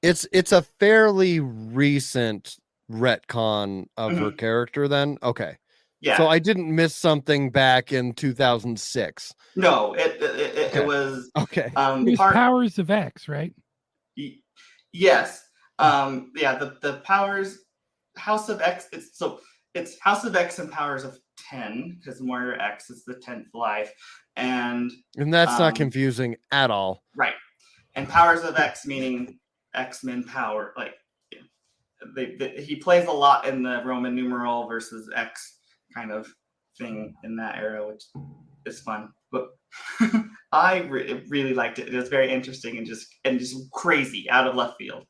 [SPEAKER 4] it's a fairly recent retcon of her character then. Okay.
[SPEAKER 7] Yeah.
[SPEAKER 4] So I didn't miss something back in 2006.
[SPEAKER 7] No, it was
[SPEAKER 4] okay.
[SPEAKER 6] It was Powers of X, right?
[SPEAKER 7] Yes. The Powers House of X. It's House of X and Powers of 10 because Moira X is the 10th life, and
[SPEAKER 4] that's not confusing at all.
[SPEAKER 7] Right. And Powers of X meaning X-Men power. Like he plays a lot in the Roman numeral versus X kind of thing in that era, which is fun. But I really liked it. It was very interesting and just crazy out of left field.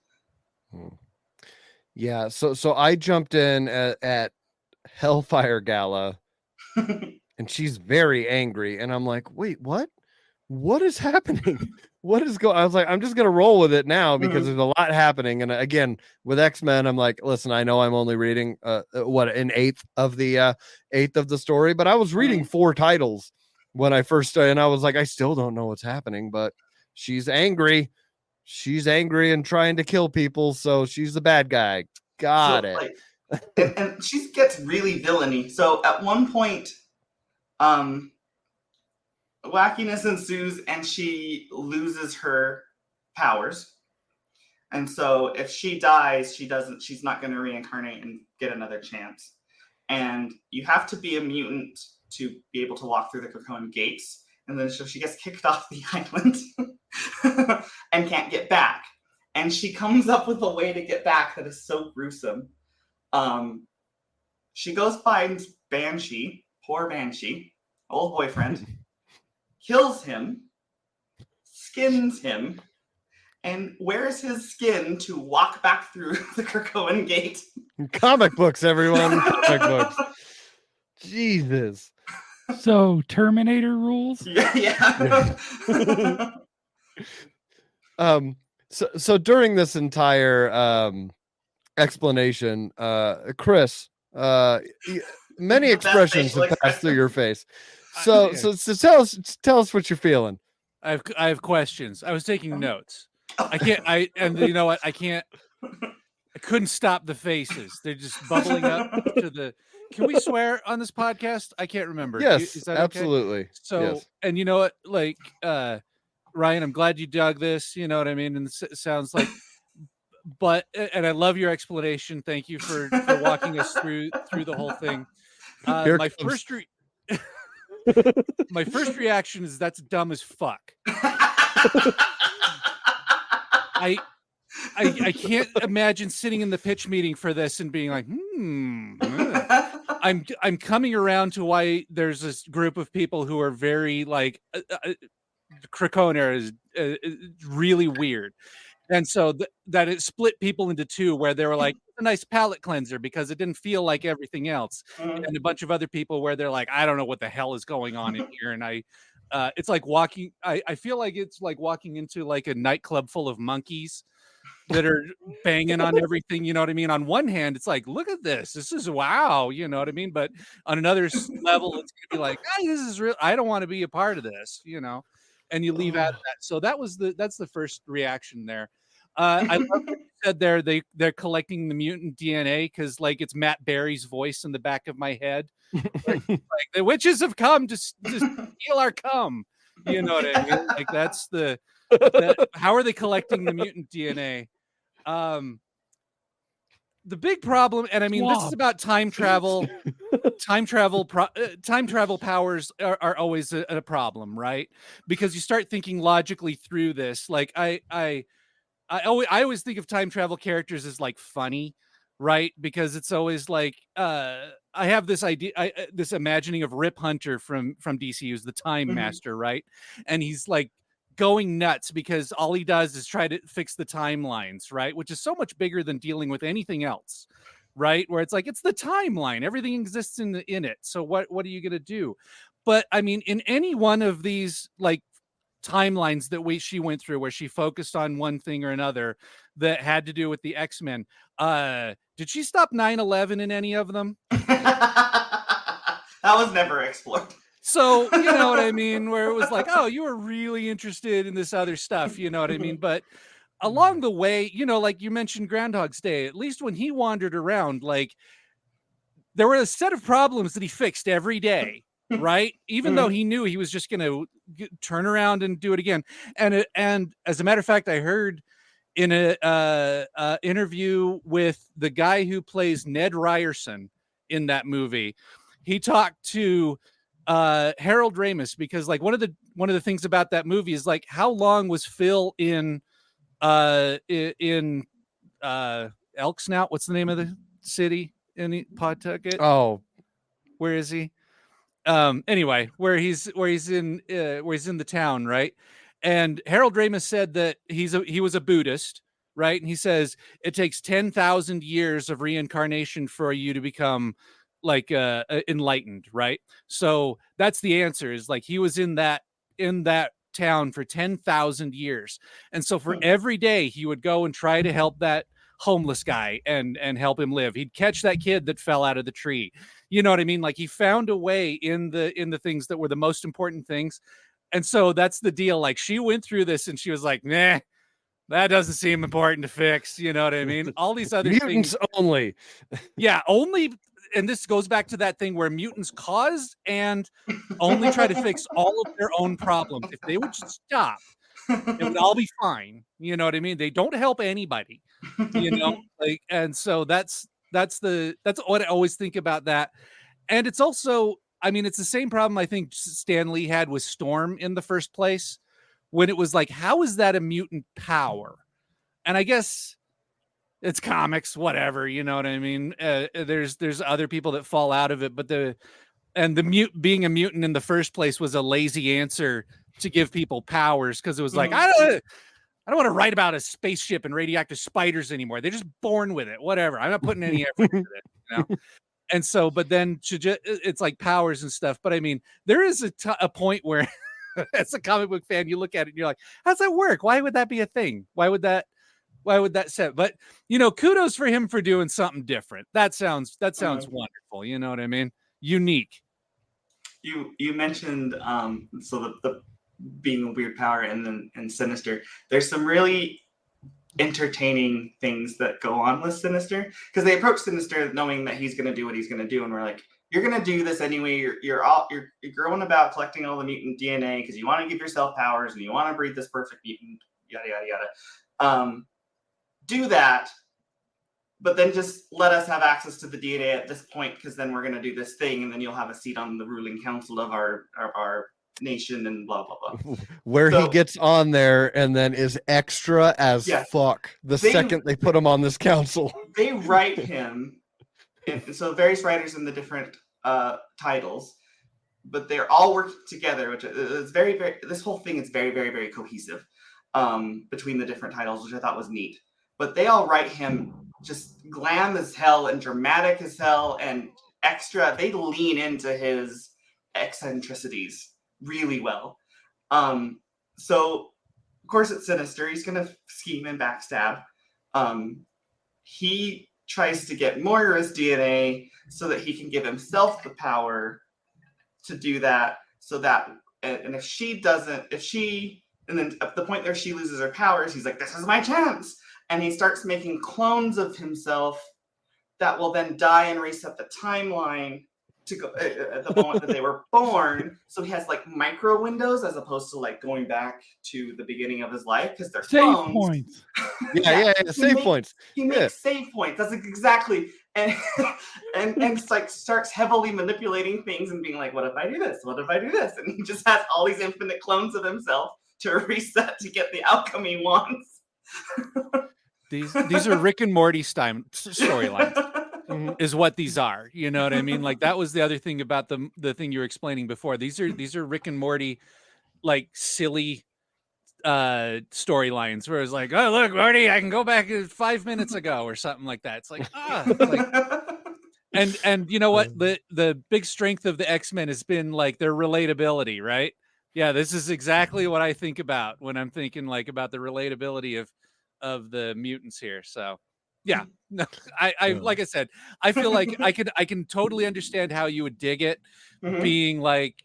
[SPEAKER 4] Yeah. So I jumped in at Hellfire Gala, and she's very angry, and I'm like, wait, what? What is happening? What is going? I was like, I'm just gonna roll with it now because there's a lot happening. And again, with X-Men, I'm like, listen, I know I'm only reading an eighth of the story, but I was reading 4 titles when I first started, and I was like, I still don't know what's happening, but she's angry. She's angry and trying to kill people, so she's the bad guy. Got it.
[SPEAKER 7] Like, and she gets really villainy. So at one point, wackiness ensues and she loses her powers. And so if she dies, she's not going to reincarnate and get another chance. And you have to be a mutant to be able to walk through the Krakoan gates. And then so she gets kicked off the island and can't get back. And she comes up with a way to get back that is so gruesome. She goes finds Banshee, poor Banshee, old boyfriend, kills him, skins him, and wears his skin to walk back through the Krakoan gate.
[SPEAKER 4] Comic books, everyone. Comic books. Jesus.
[SPEAKER 6] So Terminator rules?
[SPEAKER 7] Yeah.
[SPEAKER 4] So during this entire explanation, Chris, many expressions have passed through your face. So tell us what you're feeling.
[SPEAKER 5] I have questions. I was taking notes. And you know what? I couldn't stop the faces. They're just bubbling up to the. Can we swear on this podcast? I can't remember.
[SPEAKER 4] Yes,
[SPEAKER 5] is that
[SPEAKER 4] absolutely.
[SPEAKER 5] Okay? So,
[SPEAKER 4] yes.
[SPEAKER 5] And you know what? Like, Ryan, I'm glad you dug this. You know what I mean? And it sounds like, and I love your explanation. Thank you for walking us through the whole thing. My first reaction is that's dumb as fuck. I can't imagine sitting in the pitch meeting for this and being like, I'm coming around to why there's this group of people who are very like Krakoan era is really weird. And so that it split people into two, where they were like, a nice palate cleanser because it didn't feel like everything else. And a bunch of other people where they're like, I don't know what the hell is going on in here. And it's like I feel like it's like walking into like a nightclub full of monkeys. that are banging on everything, you know what I mean? On one hand, it's like, look at this. This is wow, you know what I mean? But on another level, it's gonna be like, hey, this is real. I don't want to be a part of this, you know. And you leave out of that. So that's the first reaction there. I love what you said there. They're collecting the mutant DNA because like it's Matt Berry's voice in the back of my head. Like the witches have come to steal our cum. You know what I mean? Like that's how are they collecting the mutant DNA? The big problem, and I mean, this is about time travel. Time travel powers are always a problem, right? Because you start thinking logically through this. Like I always think of time travel characters as like funny, right? Because it's always like I have this idea, this imagining of Rip Hunter from DC, who's the time master, right? And he's like going nuts because all he does is try to fix the timelines, right? Which is so much bigger than dealing with anything else, right? Where it's like it's the timeline, everything exists in it. So what are you gonna do? But I mean, in any one of these like timelines that she went through where she focused on one thing or another that had to do with the X-Men, did she stop 9/11 in any of them?
[SPEAKER 7] That was never explored.
[SPEAKER 5] So, you know what I mean? Where it was like, oh, you were really interested in this other stuff, you know what I mean? But along the way, you know, like you mentioned Groundhog's Day, at least when he wandered around, like there were a set of problems that he fixed every day, right? Even though he knew he was just going to turn around and do it again. And as a matter of fact, I heard in a interview with the guy who plays Ned Ryerson in that movie, he talked to Harold Ramis, because like one of the things about that movie is like how long was Phil in Elk Snout? What's the name of the city in Pawtucket?
[SPEAKER 4] Oh,
[SPEAKER 5] where is he? Anyway, where he's in the town, right? And Harold Ramis said that he was a Buddhist, right? And he says it takes 10,000 years of reincarnation for you to become like enlightened, right? So that's the answer, is like he was in that town for 10,000 years. And so for every day he would go and try to help that homeless guy and help him live. He'd catch that kid that fell out of the tree. You know what I mean? Like he found a way in the things that were the most important things. And so that's the deal. Like she went through this and she was like, nah, that doesn't seem important to fix. You know what I mean? All these other
[SPEAKER 4] mutants
[SPEAKER 5] things
[SPEAKER 4] only.
[SPEAKER 5] Yeah, only. And this goes back to that thing where mutants cause and only try to fix all of their own problems. If they would just stop, it would all be fine. You know what I mean? They don't help anybody, you know, like, and so that's what I always think about that. And it's also, I mean, it's the same problem I think Stan Lee had with Storm in the first place, when it was like, how is that a mutant power? And I guess it's comics, whatever, you know what I mean? There's other people that fall out of it, but being a mutant in the first place was a lazy answer to give people powers, because it was like, I don't want to write about a spaceship and radioactive spiders anymore. They're just born with it. Whatever. I'm not putting any effort into it. You know? And so, but then it's like powers and stuff. But I mean, there is a point where, as a comic book fan, you look at it and you're like, how's that work? Why would that be a thing? Why would that set? But you know, kudos for him for doing something different. That sounds wonderful. You know what I mean? Unique.
[SPEAKER 7] You mentioned so the being a weird power and Sinister. There's some really entertaining things that go on with Sinister, because they approach Sinister knowing that he's going to do what he's going to do, and we're like, you're going to do this anyway. You're going about collecting all the mutant DNA because you want to give yourself powers and you want to breed this perfect mutant. Yada yada yada. Do that, but then just let us have access to the DNA at this point, because then we're going to do this thing, and then you'll have a seat on the ruling council of our nation and blah blah blah.
[SPEAKER 4] Where he gets on there and then is extra as fuck second they put him on this council.
[SPEAKER 7] They write him, and so various writers in the different titles, but they're all working together, which is very, very. This whole thing is very, very, very cohesive between the different titles, which I thought was neat. But they all write him just glam as hell and dramatic as hell and extra. They lean into his eccentricities really well. So, of course, it's Sinister. He's going to scheme and backstab. he tries to get Moira's DNA so that he can give himself the power to do that. So that, and if she doesn't, and then at the point where she loses her powers, he's like, this is my chance. And he starts making clones of himself that will then die and reset the timeline to go at the moment that they were born. So he has like micro windows as opposed to like going back to the beginning of his life because they're
[SPEAKER 6] Save
[SPEAKER 7] clones.
[SPEAKER 6] points.
[SPEAKER 4] Save points.
[SPEAKER 7] He makes save points. That's exactly. And it's like starts heavily manipulating things and being like, what if I do this? What if I do this? And he just has all these infinite clones of himself to reset to get the outcome he wants.
[SPEAKER 5] These are Rick and Morty storylines. Is what these are. You know what I mean? Like that was the other thing about the thing you were explaining before. These are Rick and Morty, like silly storylines where it's like, oh look, Morty, I can go back 5 minutes ago or something like that. It's like and you know what? The big strength of the X-Men has been like their relatability, right? Yeah, this is exactly what I think about when I'm thinking like about the relatability of the mutants here. So yeah, no, I like I said, I feel like I can totally understand how you would dig it, being like,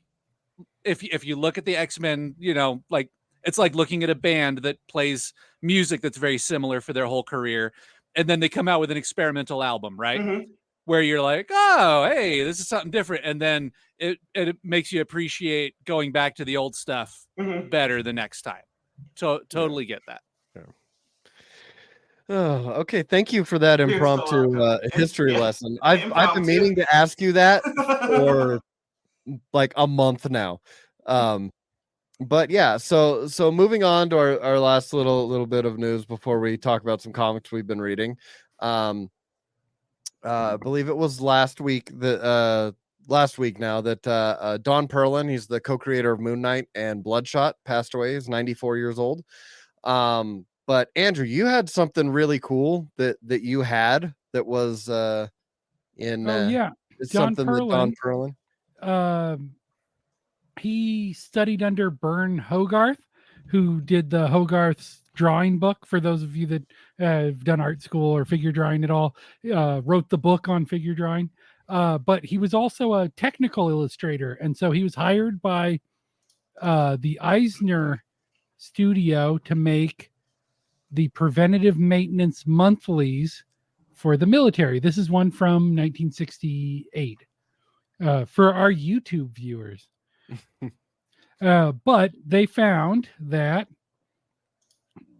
[SPEAKER 5] if you look at the X-Men, you know, like it's like looking at a band that plays music that's very similar for their whole career, and then they come out with an experimental album, right? Where you're like, oh, hey, this is something different, and then it makes you appreciate going back to the old stuff better the next time. Totally get that.
[SPEAKER 4] Oh, okay. Thank you for that impromptu history lesson. I've been meaning to ask you that for like a month now. But yeah, so moving on to our last little bit of news before we talk about some comics we've been reading. I believe it was last week now that Don Perlin, he's the co-creator of Moon Knight and Bloodshot, passed away. He's 94 years old. But Andrew, you had something really cool that you had that was in it's
[SPEAKER 6] Don
[SPEAKER 4] something
[SPEAKER 6] Perlin,
[SPEAKER 4] that Don Perlin.
[SPEAKER 6] He studied under Bern Hogarth, who did the Hogarth's drawing book. For those of you that have done art school or figure drawing at all, wrote the book on figure drawing. But he was also a technical illustrator, and so he was hired by the Eisner studio to make the preventative maintenance monthlies for the military. This is one from 1968 for our YouTube viewers. But they found that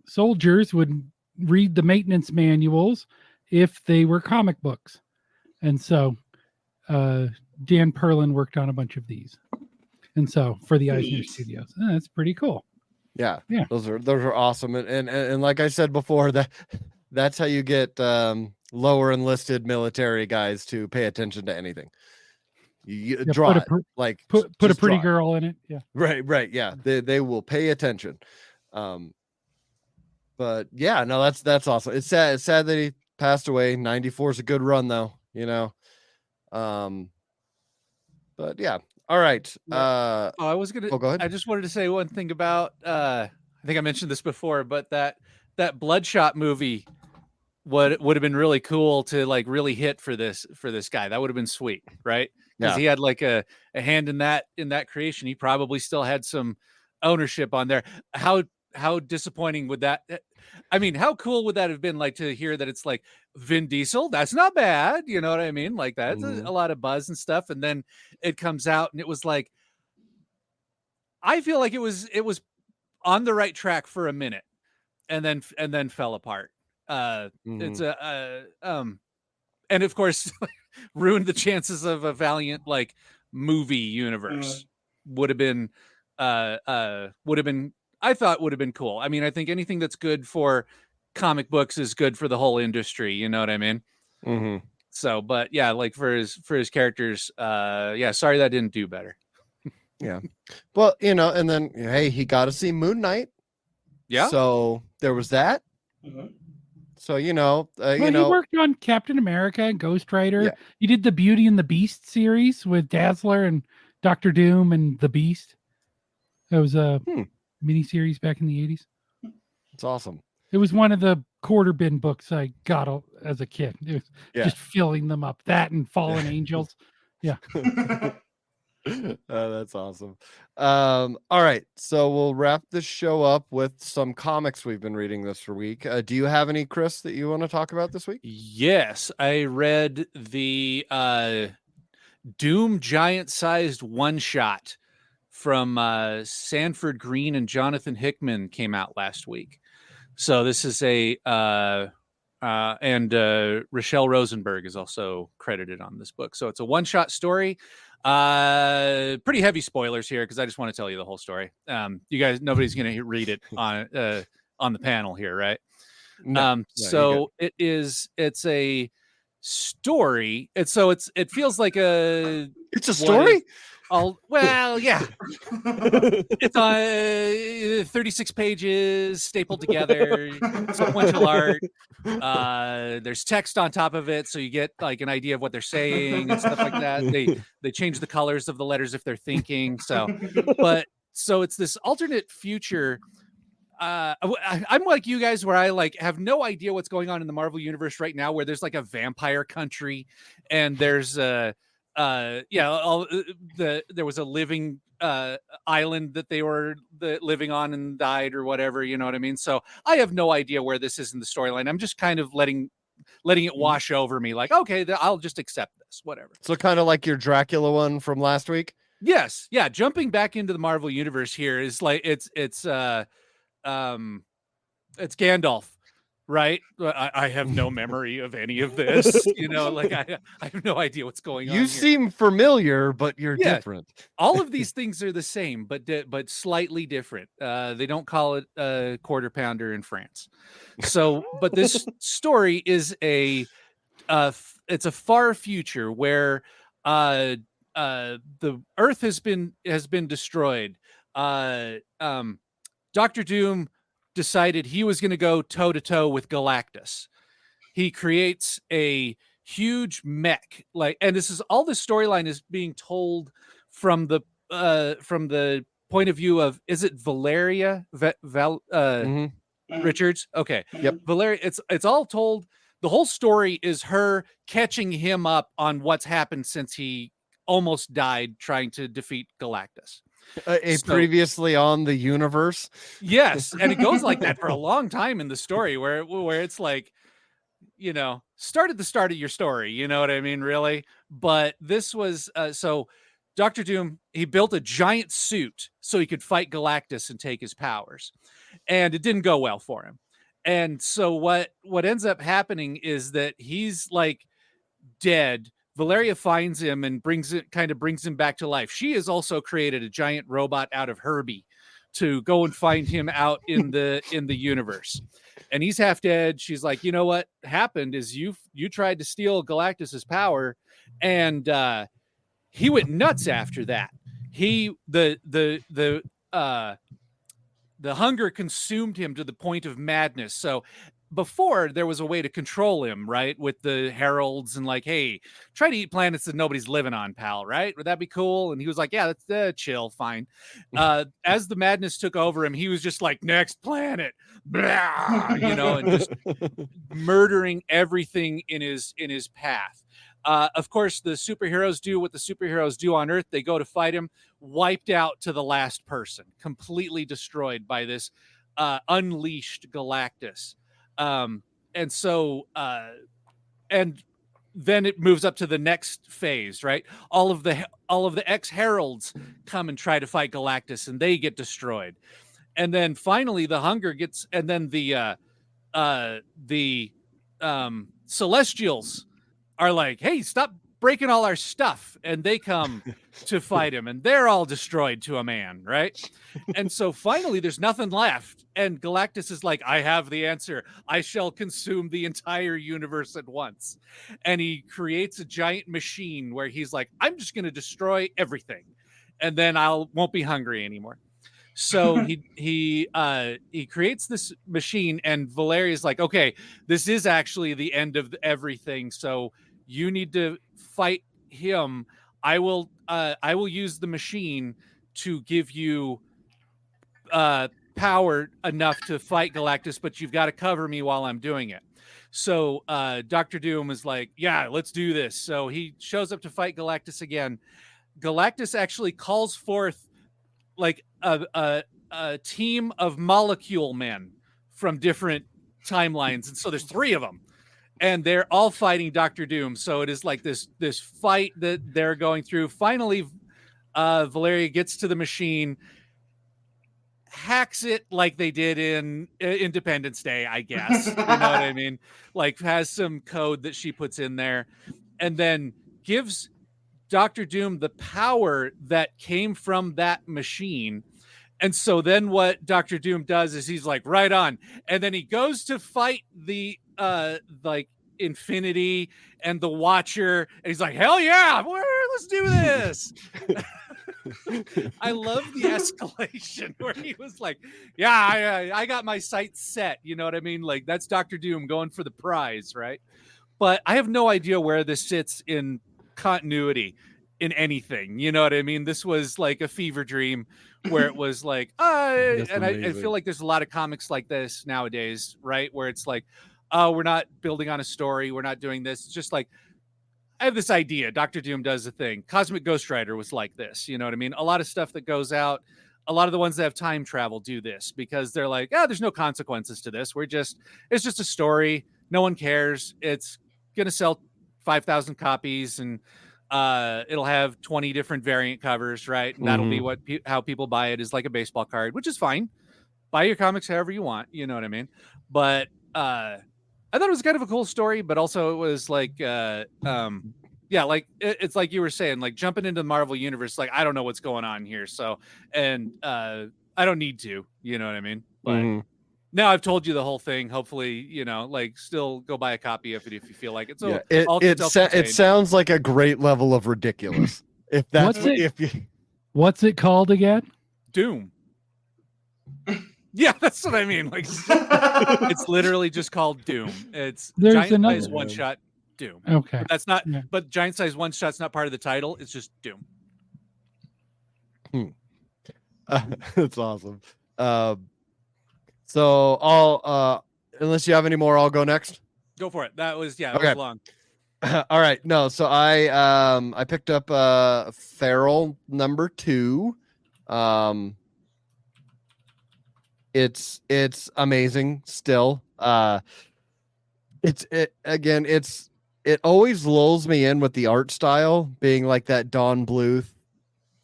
[SPEAKER 6] soldiers would read the maintenance manuals if they were comic books. And so Dan Perlin worked on a bunch of these. And so for the Eisner Studios, that's pretty cool.
[SPEAKER 4] Yeah, those are awesome, and like I said before, that's how you get lower enlisted military guys to pay attention to anything. You draw
[SPEAKER 6] put a pretty girl in it. Yeah,
[SPEAKER 4] right. Yeah, they will pay attention. But yeah, no, that's awesome. It's sad that he passed away. 94 is a good run though, you know. But yeah. All right.
[SPEAKER 5] I was gonna.
[SPEAKER 4] Go ahead.
[SPEAKER 5] I just wanted to say one thing about. I think I mentioned this before, but that Bloodshot movie would have been really cool to like really hit for this guy. That would have been sweet, right? Because he had like a hand in that creation. He probably still had some ownership on there. How disappointing would that? I mean, how cool would that have been? Like to hear that it's like Vin Diesel. That's not bad. You know what I mean? Like that's a lot of buzz and stuff. And then it comes out, and it was like, I feel like it was on the right track for a minute, and then fell apart. It's and of course ruined the chances of a Valiant like movie universe. Would have been I thought would have been cool. I mean, I think anything that's good for comic books is good for the whole industry. You know what I mean? So, but yeah, like for his characters, sorry that didn't do better.
[SPEAKER 4] Yeah. Well, you know, and then, hey, he got to see Moon Knight. Yeah. So there was that. So, he worked
[SPEAKER 6] on Captain America and Ghost Rider. Yeah. He did the Beauty and the Beast series with Dazzler and Dr. Doom and the Beast. That was a miniseries back in the 80s.
[SPEAKER 4] It's awesome.
[SPEAKER 6] It was one of the quarter bin books I got as a kid. It was just filling them up. That and Fallen Angels. Yeah.
[SPEAKER 4] That's awesome. All right, so we'll wrap this show up with some comics we've been reading this week. Do you have any, Chris, that you want to talk about this week?
[SPEAKER 5] Yes, I read the Doom giant-sized one-shot from Sanford Green and Jonathan Hickman came out last week. So this is a and Rochelle Rosenberg is also credited on this book. So it's a one-shot story. Pretty heavy spoilers here because I just want to tell you the whole story. You guys, nobody's going to read it on the panel here, right?
[SPEAKER 4] No,
[SPEAKER 5] so it's a story. It feels like
[SPEAKER 4] it's a story.
[SPEAKER 5] Yeah. It's on 36 pages stapled together, sequential art. There's text on top of it, so you get like an idea of what they're saying and stuff like that. They change the colors of the letters if they're thinking. So it's this alternate future. I'm like you guys, where I like have no idea what's going on in the Marvel universe right now, where there's like a vampire country, and there's there was a living island that they were living on and died or whatever, you know what I mean? So I have no idea where this is in the storyline. I'm just kind of letting it wash over me, like, okay, I'll just accept this, whatever.
[SPEAKER 4] So kind of like your Dracula one from last week.
[SPEAKER 5] Yes, yeah. Jumping back into the Marvel universe here is like it's Gandalf, right? I have no memory of any of this, you know, like I have no idea what's going on.
[SPEAKER 4] You seem familiar, but you're different.
[SPEAKER 5] All of these things are the same, but slightly different. They don't call it a quarter pounder in France. So, but this story is it's a far future where the Earth has been destroyed. Dr. Doom decided he was going to go toe-to-toe with Galactus. He creates a huge mech, and this storyline is being told from the point of view of, is it Valeria Richards? Okay.
[SPEAKER 4] Yep.
[SPEAKER 5] Valeria, it's all told. The whole story is her catching him up on what's happened since he almost died trying to defeat Galactus.
[SPEAKER 4] Previously on the universe.
[SPEAKER 5] Yes, and it goes like that for a long time in the story, where it's like, you know, start at the start of your story, you know what I mean, really? But this was so Dr. Doom, he built a giant suit so he could fight Galactus and take his powers, and it didn't go well for him. And so what ends up happening is that he's like dead. Valeria finds him and brings him back to life. She has also created a giant robot out of Herbie to go and find him out in the universe. And he's half dead. She's like, you know what happened is you tried to steal Galactus's power, and he went nuts after that. The hunger consumed him to the point of madness. So before, there was a way to control him, right? With the heralds and like, hey, try to eat planets that nobody's living on, pal, right? Would that be cool? And he was like, yeah, that's chill, fine. As the madness took over him, he was just like, next planet, blah, you know, and just murdering everything in his path. Of course, the superheroes do what the superheroes do on Earth. They go to fight him, wiped out to the last person, completely destroyed by this unleashed Galactus. And so and then it moves up to the next phase, right? All of the ex-heralds come and try to fight Galactus, and they get destroyed. And then finally the hunger gets, and then the Celestials are like, hey, stop breaking all our stuff, and they come to fight him, and they're all destroyed to a man, right? And so finally there's nothing left, and Galactus is like, I have the answer. I shall consume the entire universe at once. And he creates a giant machine where he's like, I'm just going to destroy everything, and then won't be hungry anymore. So he creates this machine, and Valeria's like, okay, this is actually the end of everything, so you need to fight him. I will use the machine to give you power enough to fight Galactus, but you've got to cover me while I'm doing it. So Dr. Doom is like, yeah, let's do this. So he shows up to fight Galactus again. Galactus actually calls forth like a team of molecule men from different timelines. And so there's 3 of them. And they're all fighting Dr. Doom. So it is like this fight that they're going through. Finally, Valeria gets to the machine, hacks it like they did in Independence Day, I guess. You know what I mean? Like has some code that she puts in there, and then gives Dr. Doom the power that came from that machine. And so then what Dr. Doom does is he's like, right on. And then he goes to fight the like Infinity and the Watcher. And he's like, hell yeah, let's do this. I love the escalation where he was like, yeah, I got my sights set. You know what I mean? Like that's Dr. Doom going for the prize, right? But I have no idea where this sits in continuity in anything. You know what I mean? This was like a fever dream where it was like, and I feel like there's a lot of comics like this nowadays, right? Where it's like, oh, we're not building on a story. We're not doing this. It's just like, I have this idea. Dr. Doom does a thing. Cosmic Ghost Rider was like this. You know what I mean? A lot of stuff that goes out, a lot of the ones that have time travel do this because they're like, there's no consequences to this. It's just a story. No one cares. It's going to sell 5,000 copies and it'll have 20 different variant covers, right? And that'll be how people buy it, is like a baseball card, which is fine. Buy your comics however you want. You know what I mean? But I thought it was kind of a cool story, but also it was like, like it's like you were saying, like jumping into the Marvel universe. Like I don't know what's going on here, so and I don't need to, you know what I mean? But now I've told you the whole thing. Hopefully, you know, like still go buy a copy of it if you feel like it. So
[SPEAKER 4] it sounds like a great level of ridiculous. If that's
[SPEAKER 6] what's it called again?
[SPEAKER 5] Doom. Yeah, that's what I mean. Like, it's literally just called Doom. It's giant size one shot Doom.
[SPEAKER 6] Okay,
[SPEAKER 5] but that's not. Yeah. But giant size one shot's not part of the title. It's just Doom.
[SPEAKER 4] That's awesome. So I'll unless you have any more, I'll go next.
[SPEAKER 5] Go for it. That was was long.
[SPEAKER 4] All right. No, so I picked up Feral number 2. It's amazing still. It always lulls me in with the art style being like that Don Bluth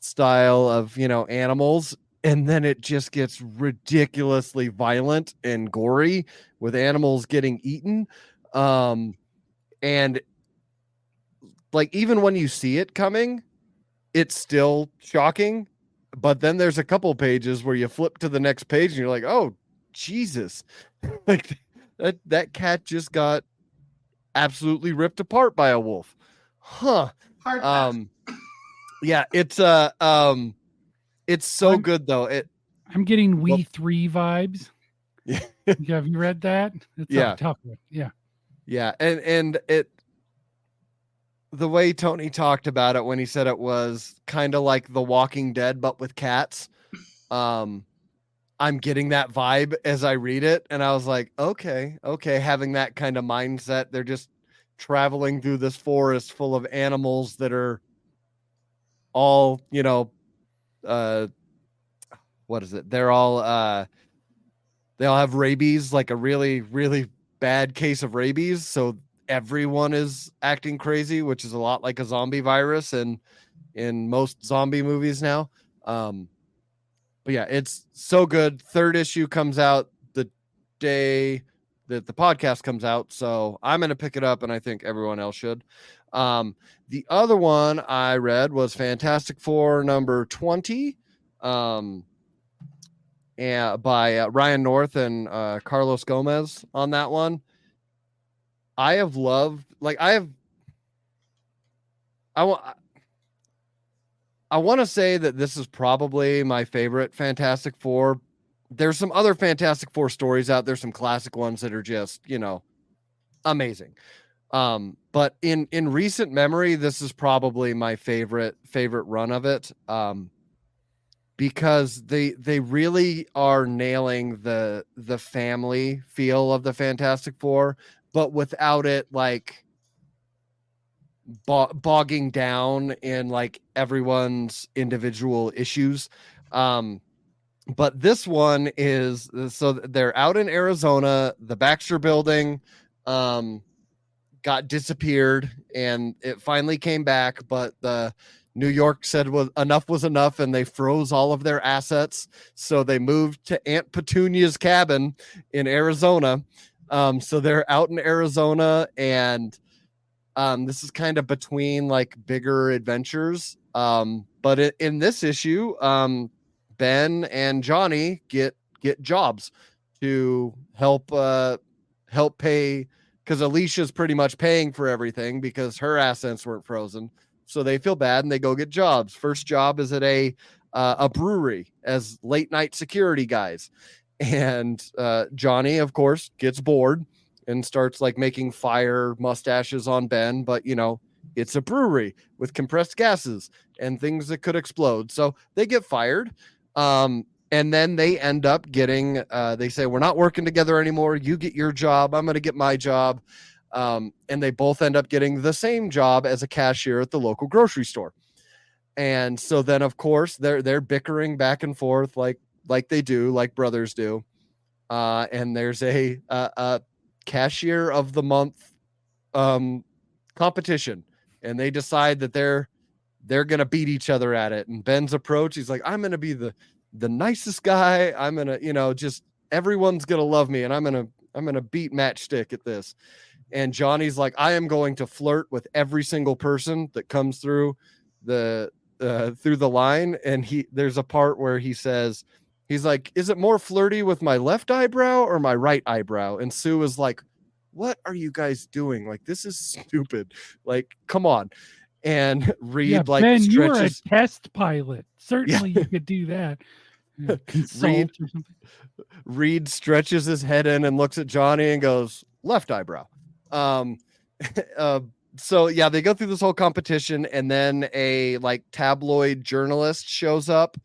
[SPEAKER 4] style of, you know, animals, and then it just gets ridiculously violent and gory with animals getting eaten. And like even when you see it coming, it's still shocking. But then there's a couple pages where you flip to the next page and you're like, oh, Jesus. Like that cat just got absolutely ripped apart by a wolf. Huh. Yeah, it's so good though.
[SPEAKER 6] I'm getting We 3 vibes.
[SPEAKER 4] Yeah.
[SPEAKER 6] Have you read that? It's a tough one. Yeah. Yeah.
[SPEAKER 4] And it, the way Tony talked about it when he said it was kind of like The Walking Dead, but with cats. I'm getting that vibe as I read it. And I was like, okay, having that kind of mindset. They're just traveling through this forest full of animals that are all, you know, what is it? They're all, they all have rabies, like a really, really bad case of rabies. So everyone is acting crazy, which is a lot like a zombie virus and in most zombie movies now. But yeah, it's so good. 3rd issue comes out the day that the podcast comes out. So I'm going to pick it up and I think everyone else should. The other one I read was Fantastic Four number 20. And by Ryan North and Carlos Gomez on that one. I have loved, like I want to say that this is probably my favorite Fantastic Four. There's some other Fantastic Four stories out there, some classic ones that are just, you know, amazing. But in recent memory, this is probably my favorite run of it. because they really are nailing the family feel of the Fantastic Four, but without it like bogging down in like everyone's individual issues. But this one is, so they're out in Arizona, the Baxter building got disappeared and it finally came back, but the New York said enough was enough and they froze all of their assets. So they moved to Aunt Petunia's cabin in Arizona. So they're out in Arizona, and this is kind of between like bigger adventures. But in this issue, Ben and Johnny get jobs to help pay, because Alicia's pretty much paying for everything because her assets weren't frozen. So they feel bad and they go get jobs. First job is at a brewery as late night security guys. And Johnny, of course, gets bored and starts like making fire mustaches on Ben. But, you know, it's a brewery with compressed gases and things that could explode. So they get fired. And then they end up getting, they say, we're not working together anymore. You get your job. I'm going to get my job. And they both end up getting the same job as a cashier at the local grocery store. And so then, of course, they're bickering back and forth like they do, like brothers do. And there's a cashier of the month competition. And they decide that they're going to beat each other at it. And Ben's approach, he's like, I'm going to be the nicest guy. I'm going to, you know, just everyone's going to love me. And I'm going to beat Matchstick at this. And Johnny's like, I am going to flirt with every single person that comes through the line. And there's a part where he says, he's like, is it more flirty with my left eyebrow or my right eyebrow? And Sue is like, what are you guys doing? Like, this is stupid. Like, come on. And Reed
[SPEAKER 6] Ben,
[SPEAKER 4] stretches.
[SPEAKER 6] you are a test pilot. Certainly you could do that. Consult or something.
[SPEAKER 4] Reed stretches his head in and looks at Johnny and goes, left eyebrow. So yeah, they go through this whole competition, and then a like tabloid journalist shows up,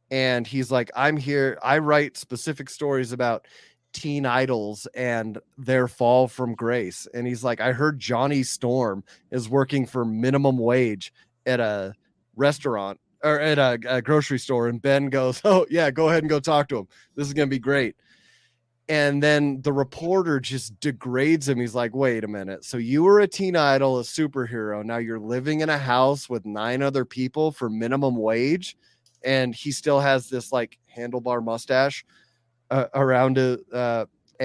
[SPEAKER 4] and he's like, I'm here. I write specific stories about teen idols and their fall from grace. And he's like, I heard Johnny Storm is working for minimum wage at a restaurant or at a grocery store. And Ben goes, oh yeah, go ahead and go talk to him. This is going to be great. And then the reporter just degrades him. He's like, wait a minute. So you were a teen idol, a superhero. Now you're living in a house with 9 other people for minimum wage. And he still has this like handlebar mustache around it.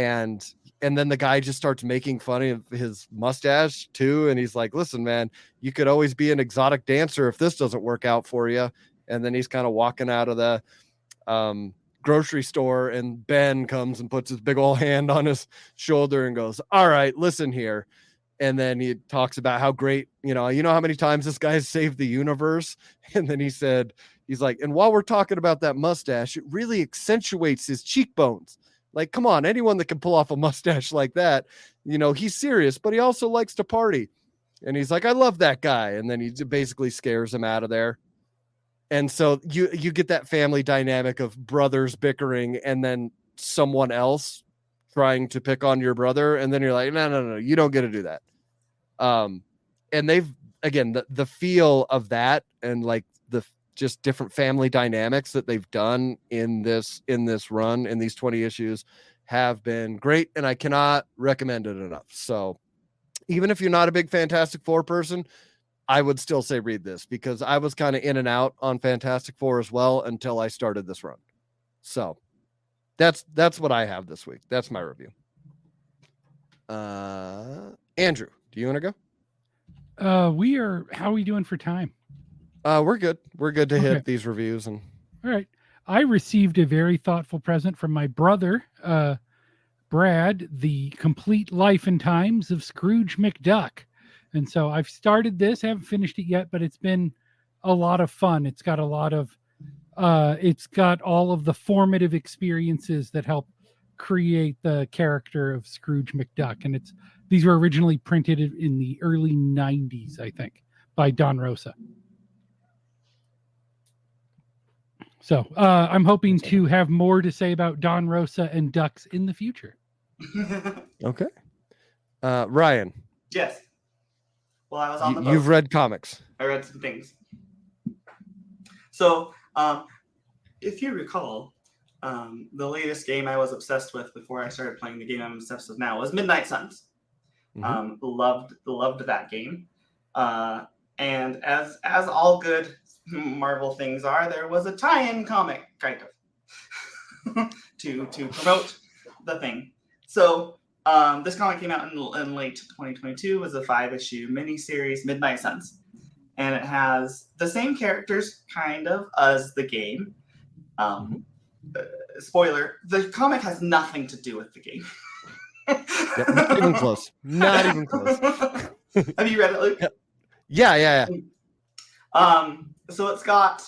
[SPEAKER 4] And then the guy just starts making fun of his mustache too. And he's like, listen, man, you could always be an exotic dancer if this doesn't work out for you. And then he's kind of walking out of the grocery store, and Ben comes and puts his big old hand on his shoulder and goes, all right, listen here. And then he talks about how great, you know how many times this guy has saved the universe. And then he said, he's like, and while we're talking about that mustache, it really accentuates his cheekbones. Like, come on, anyone that can pull off a mustache like that, he's serious, but he also likes to party. And he's like, I love that guy. And then he basically scares him out of there. And so you get that family dynamic of brothers bickering and then someone else trying to pick on your brother. And then you're like, no, you don't get to do that. And they've, again, the feel of that and like the just different family dynamics that they've done in this run, in these 20 issues, have been great. And I cannot recommend it enough. So even if you're not a big Fantastic Four person, I would still say read this, because I was kind of in and out on Fantastic Four as well until I started this run. So that's what I have this week. That's my review. Andrew, do you want to go?
[SPEAKER 6] How are we doing for time?
[SPEAKER 4] We're good. We're good to hit these reviews. And
[SPEAKER 6] all right. I received a very thoughtful present from my brother, Brad, The Complete Life and Times of Scrooge McDuck. And so I've started this, haven't finished it yet, but it's been a lot of fun. It's got it's got all of the formative experiences that help create the character of Scrooge McDuck. And these were originally printed in the early 90s, I think, by Don Rosa. So I'm hoping to have more to say about Don Rosa and ducks in the future.
[SPEAKER 4] Okay. Ryan.
[SPEAKER 7] Yes. Well, I was on the boat.
[SPEAKER 4] You've read comics.
[SPEAKER 7] I read some things. So, if you recall, the latest game I was obsessed with before I started playing the game I'm obsessed with now was Midnight Suns. Loved that game. And as all good Marvel things are, there was a tie-in comic, kind of, to promote the thing. So this comic came out in late 2022. It was a 5-issue miniseries, Midnight Suns. And it has the same characters, kind of, as the game. Spoiler, the comic has nothing to do with the game.
[SPEAKER 4] Yep, not even close. Not even close.
[SPEAKER 7] Have you read it, Luke?
[SPEAKER 4] Yeah.
[SPEAKER 7] So it's got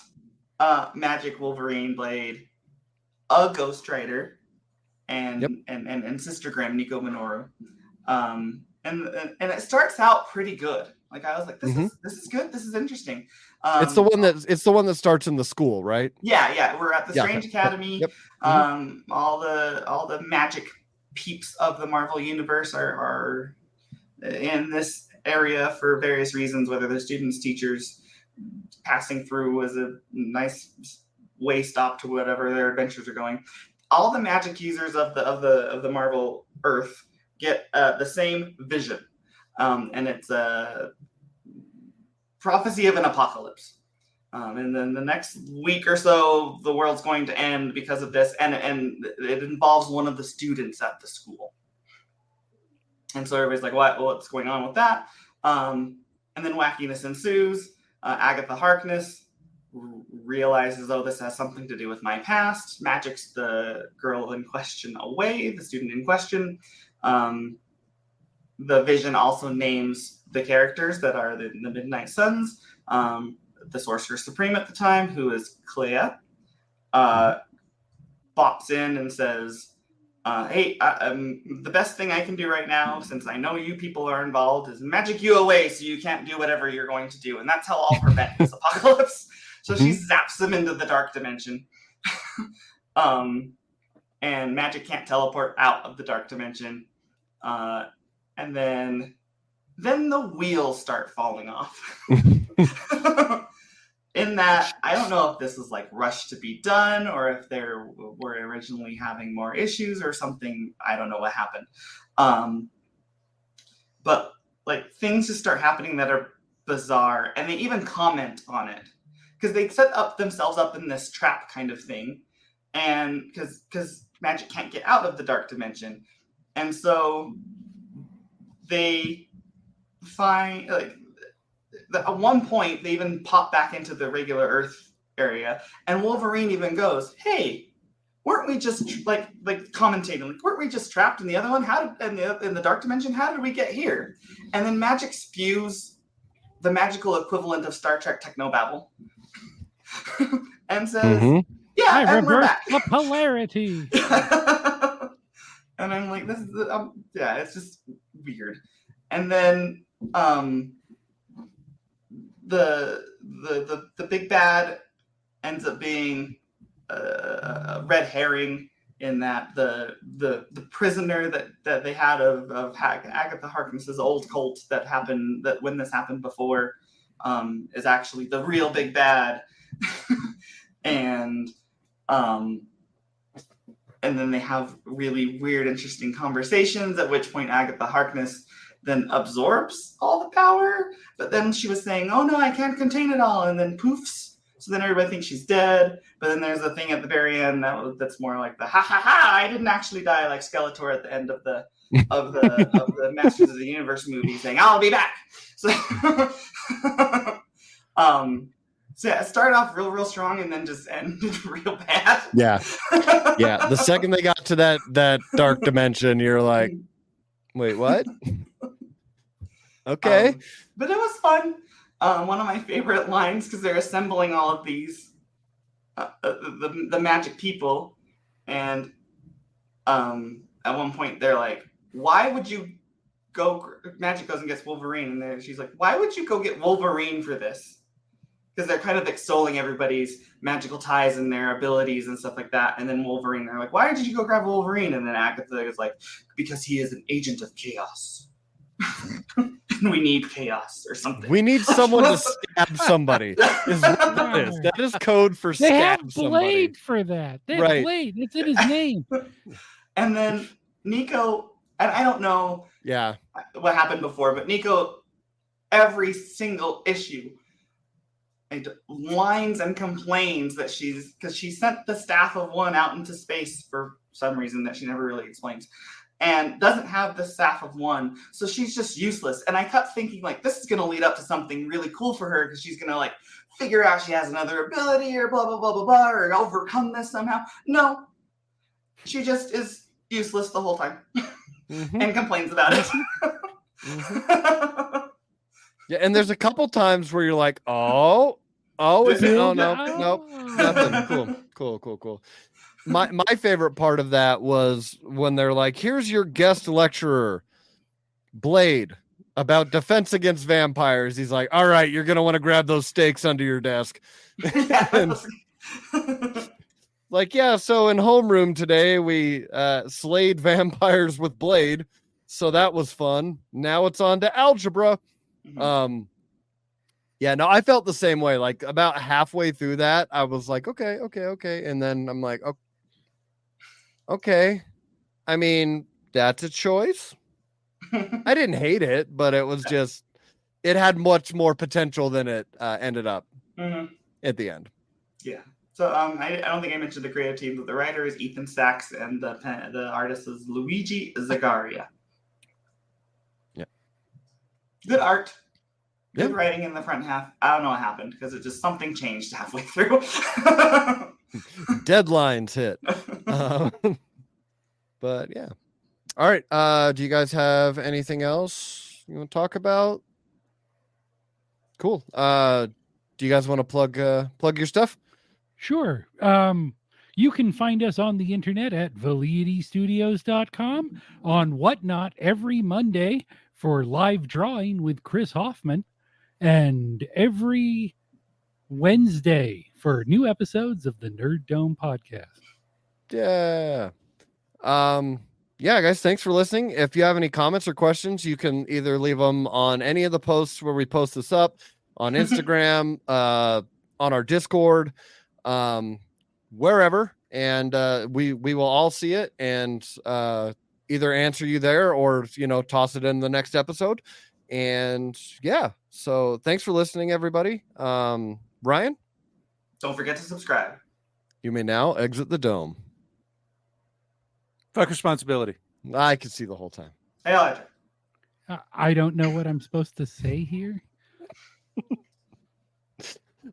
[SPEAKER 7] Magic, Wolverine, Blade, a Ghost Rider, and Sister Grimm, Nico Minoru. And it starts out pretty good. Like I was like, this is good. This is interesting.
[SPEAKER 4] It's the one that starts in the school, right?
[SPEAKER 7] Yeah. We're at the Strange Academy.
[SPEAKER 4] Yep.
[SPEAKER 7] All the magic peeps of the Marvel universe are in this area for various reasons, whether they're students, teachers, passing through as a nice way stop to whatever their adventures are going. All the magic users of the Marvel Earth get the same vision. And it's a prophecy of an apocalypse. And then the next week or so, the world's going to end because of this, and it involves one of the students at the school. And so everybody's like, what's going on with that? And then wackiness ensues. Agatha Harkness realizes, oh, this has something to do with my past. Magic's the girl in question away, the student in question. The Vision also names the characters that are the Midnight Suns. The Sorcerer Supreme at the time, who is Clea, bops in and says, hey, the best thing I can do right now, since I know you people are involved, is magic you away so you can't do whatever you're going to do. And that's how I'll prevent this apocalypse. So she zaps them into the dark dimension. And magic can't teleport out of the dark dimension. And then the wheels start falling off. In that, I don't know if this was like rushed to be done or if they were originally having more issues or something. I don't know what happened. But like things just start happening that are bizarre, and they even comment on it because they set themselves up in this trap kind of thing, and because magic can't get out of the dark dimension, and so they find like. At one point, they even pop back into the regular Earth area, and Wolverine even goes, "Hey, weren't we just like commentating? Like, weren't we just trapped in the other one? In the dark dimension? How did we get here?" And then Magic spews the magical equivalent of Star Trek technobabble, and says, "Yeah,
[SPEAKER 6] I
[SPEAKER 7] and we're
[SPEAKER 6] reversed
[SPEAKER 7] back."
[SPEAKER 6] the polarity.
[SPEAKER 7] And I'm like, "This is it's just weird." And then the big bad ends up being a red herring in that the prisoner that they had of Agatha Harkness's old cult that when this happened before is actually the real big bad. And then they have really weird, interesting conversations, at which point Agatha Harkness then absorbs all the power, but then she was saying, "Oh no, I can't contain it all," and then poofs. So then everybody thinks she's dead. But then there's a thing at the very end that's more like the ha ha ha! I didn't actually die, like Skeletor at the end of the of the Masters of the Universe movie, saying, "I'll be back." So, so yeah, it started off real strong and then just ended real bad.
[SPEAKER 4] Yeah. The second they got to that dark dimension, you're like, wait, what? Okay.
[SPEAKER 7] But it was fun. One of my favorite lines, because they're assembling all of these the magic people, and at one point they're like, "Why would you go?" Magic goes and gets Wolverine, and she's like, "Why would you go get Wolverine for this?" because they're kind of extolling everybody's magical ties and their abilities and stuff like that. And then Wolverine, they're like, why did you go grab Wolverine? And then Agatha is like, because he is an agent of chaos. And we need chaos or something.
[SPEAKER 4] We need someone to stab somebody. Is what that is. That is code for
[SPEAKER 6] They have
[SPEAKER 4] stab somebody.
[SPEAKER 6] Blade for that. They have
[SPEAKER 4] Right.
[SPEAKER 6] Blade. It's in his name.
[SPEAKER 7] And then Nico, and I don't know
[SPEAKER 4] Yeah.
[SPEAKER 7] what happened before, but Nico, every single issue, it whines and complains that because she sent the staff of one out into space for some reason that she never really explains, and doesn't have the staff of one, so she's just useless. And I kept thinking, like, this is going to lead up to something really cool for her, because she's going to, like, figure out she has another ability or blah, blah, blah, blah, blah, or overcome this somehow. No. She just is useless the whole time and complains about it.
[SPEAKER 4] Yeah, and there's a couple times where you're like, oh, is it? Oh, no, nothing. Cool. My favorite part of that was when they're like, here's your guest lecturer, Blade, about defense against vampires. He's like, all right, you're going to want to grab those stakes under your desk. And, like, yeah, so in homeroom today, we slayed vampires with Blade. So that was fun. Now it's on to algebra. Yeah, no, I felt the same way. Like about halfway through that, I was like, okay. And then I'm like, okay. I mean, that's a choice. I didn't hate it, but it was just, it had much more potential than it ended up at the end.
[SPEAKER 7] Yeah. So I don't think I mentioned the creative team, but the writer is Ethan Sachs and the artist is Luigi Zagaria.
[SPEAKER 4] Yeah.
[SPEAKER 7] Good art. Good
[SPEAKER 4] Yeah.
[SPEAKER 7] writing in the front half. I don't know what happened because it just something changed halfway through.
[SPEAKER 4] Deadlines hit. But yeah. All right. Do you guys have anything else you want to talk about? Cool. Do you guys want to plug your stuff?
[SPEAKER 6] Sure. You can find us on the internet at ValidityStudios.com, on Whatnot every Monday for live drawing with Chris Hoffman, and every Wednesday for new episodes of the Nerd Dome podcast.
[SPEAKER 4] Yeah. Yeah, guys, thanks for listening. If you have any comments or questions, you can either leave them on any of the posts where we post this up, on Instagram, on our Discord, wherever, and we will all see it and either answer you there or toss it in the next episode. And yeah, so thanks for listening, everybody. Ryan,
[SPEAKER 7] Don't forget to subscribe.
[SPEAKER 4] you may now exit the dome.
[SPEAKER 5] Fuck responsibility.
[SPEAKER 4] I can see the whole time.
[SPEAKER 7] Hey, Elijah.
[SPEAKER 6] I don't know what I'm supposed to say here.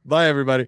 [SPEAKER 4] Bye, everybody.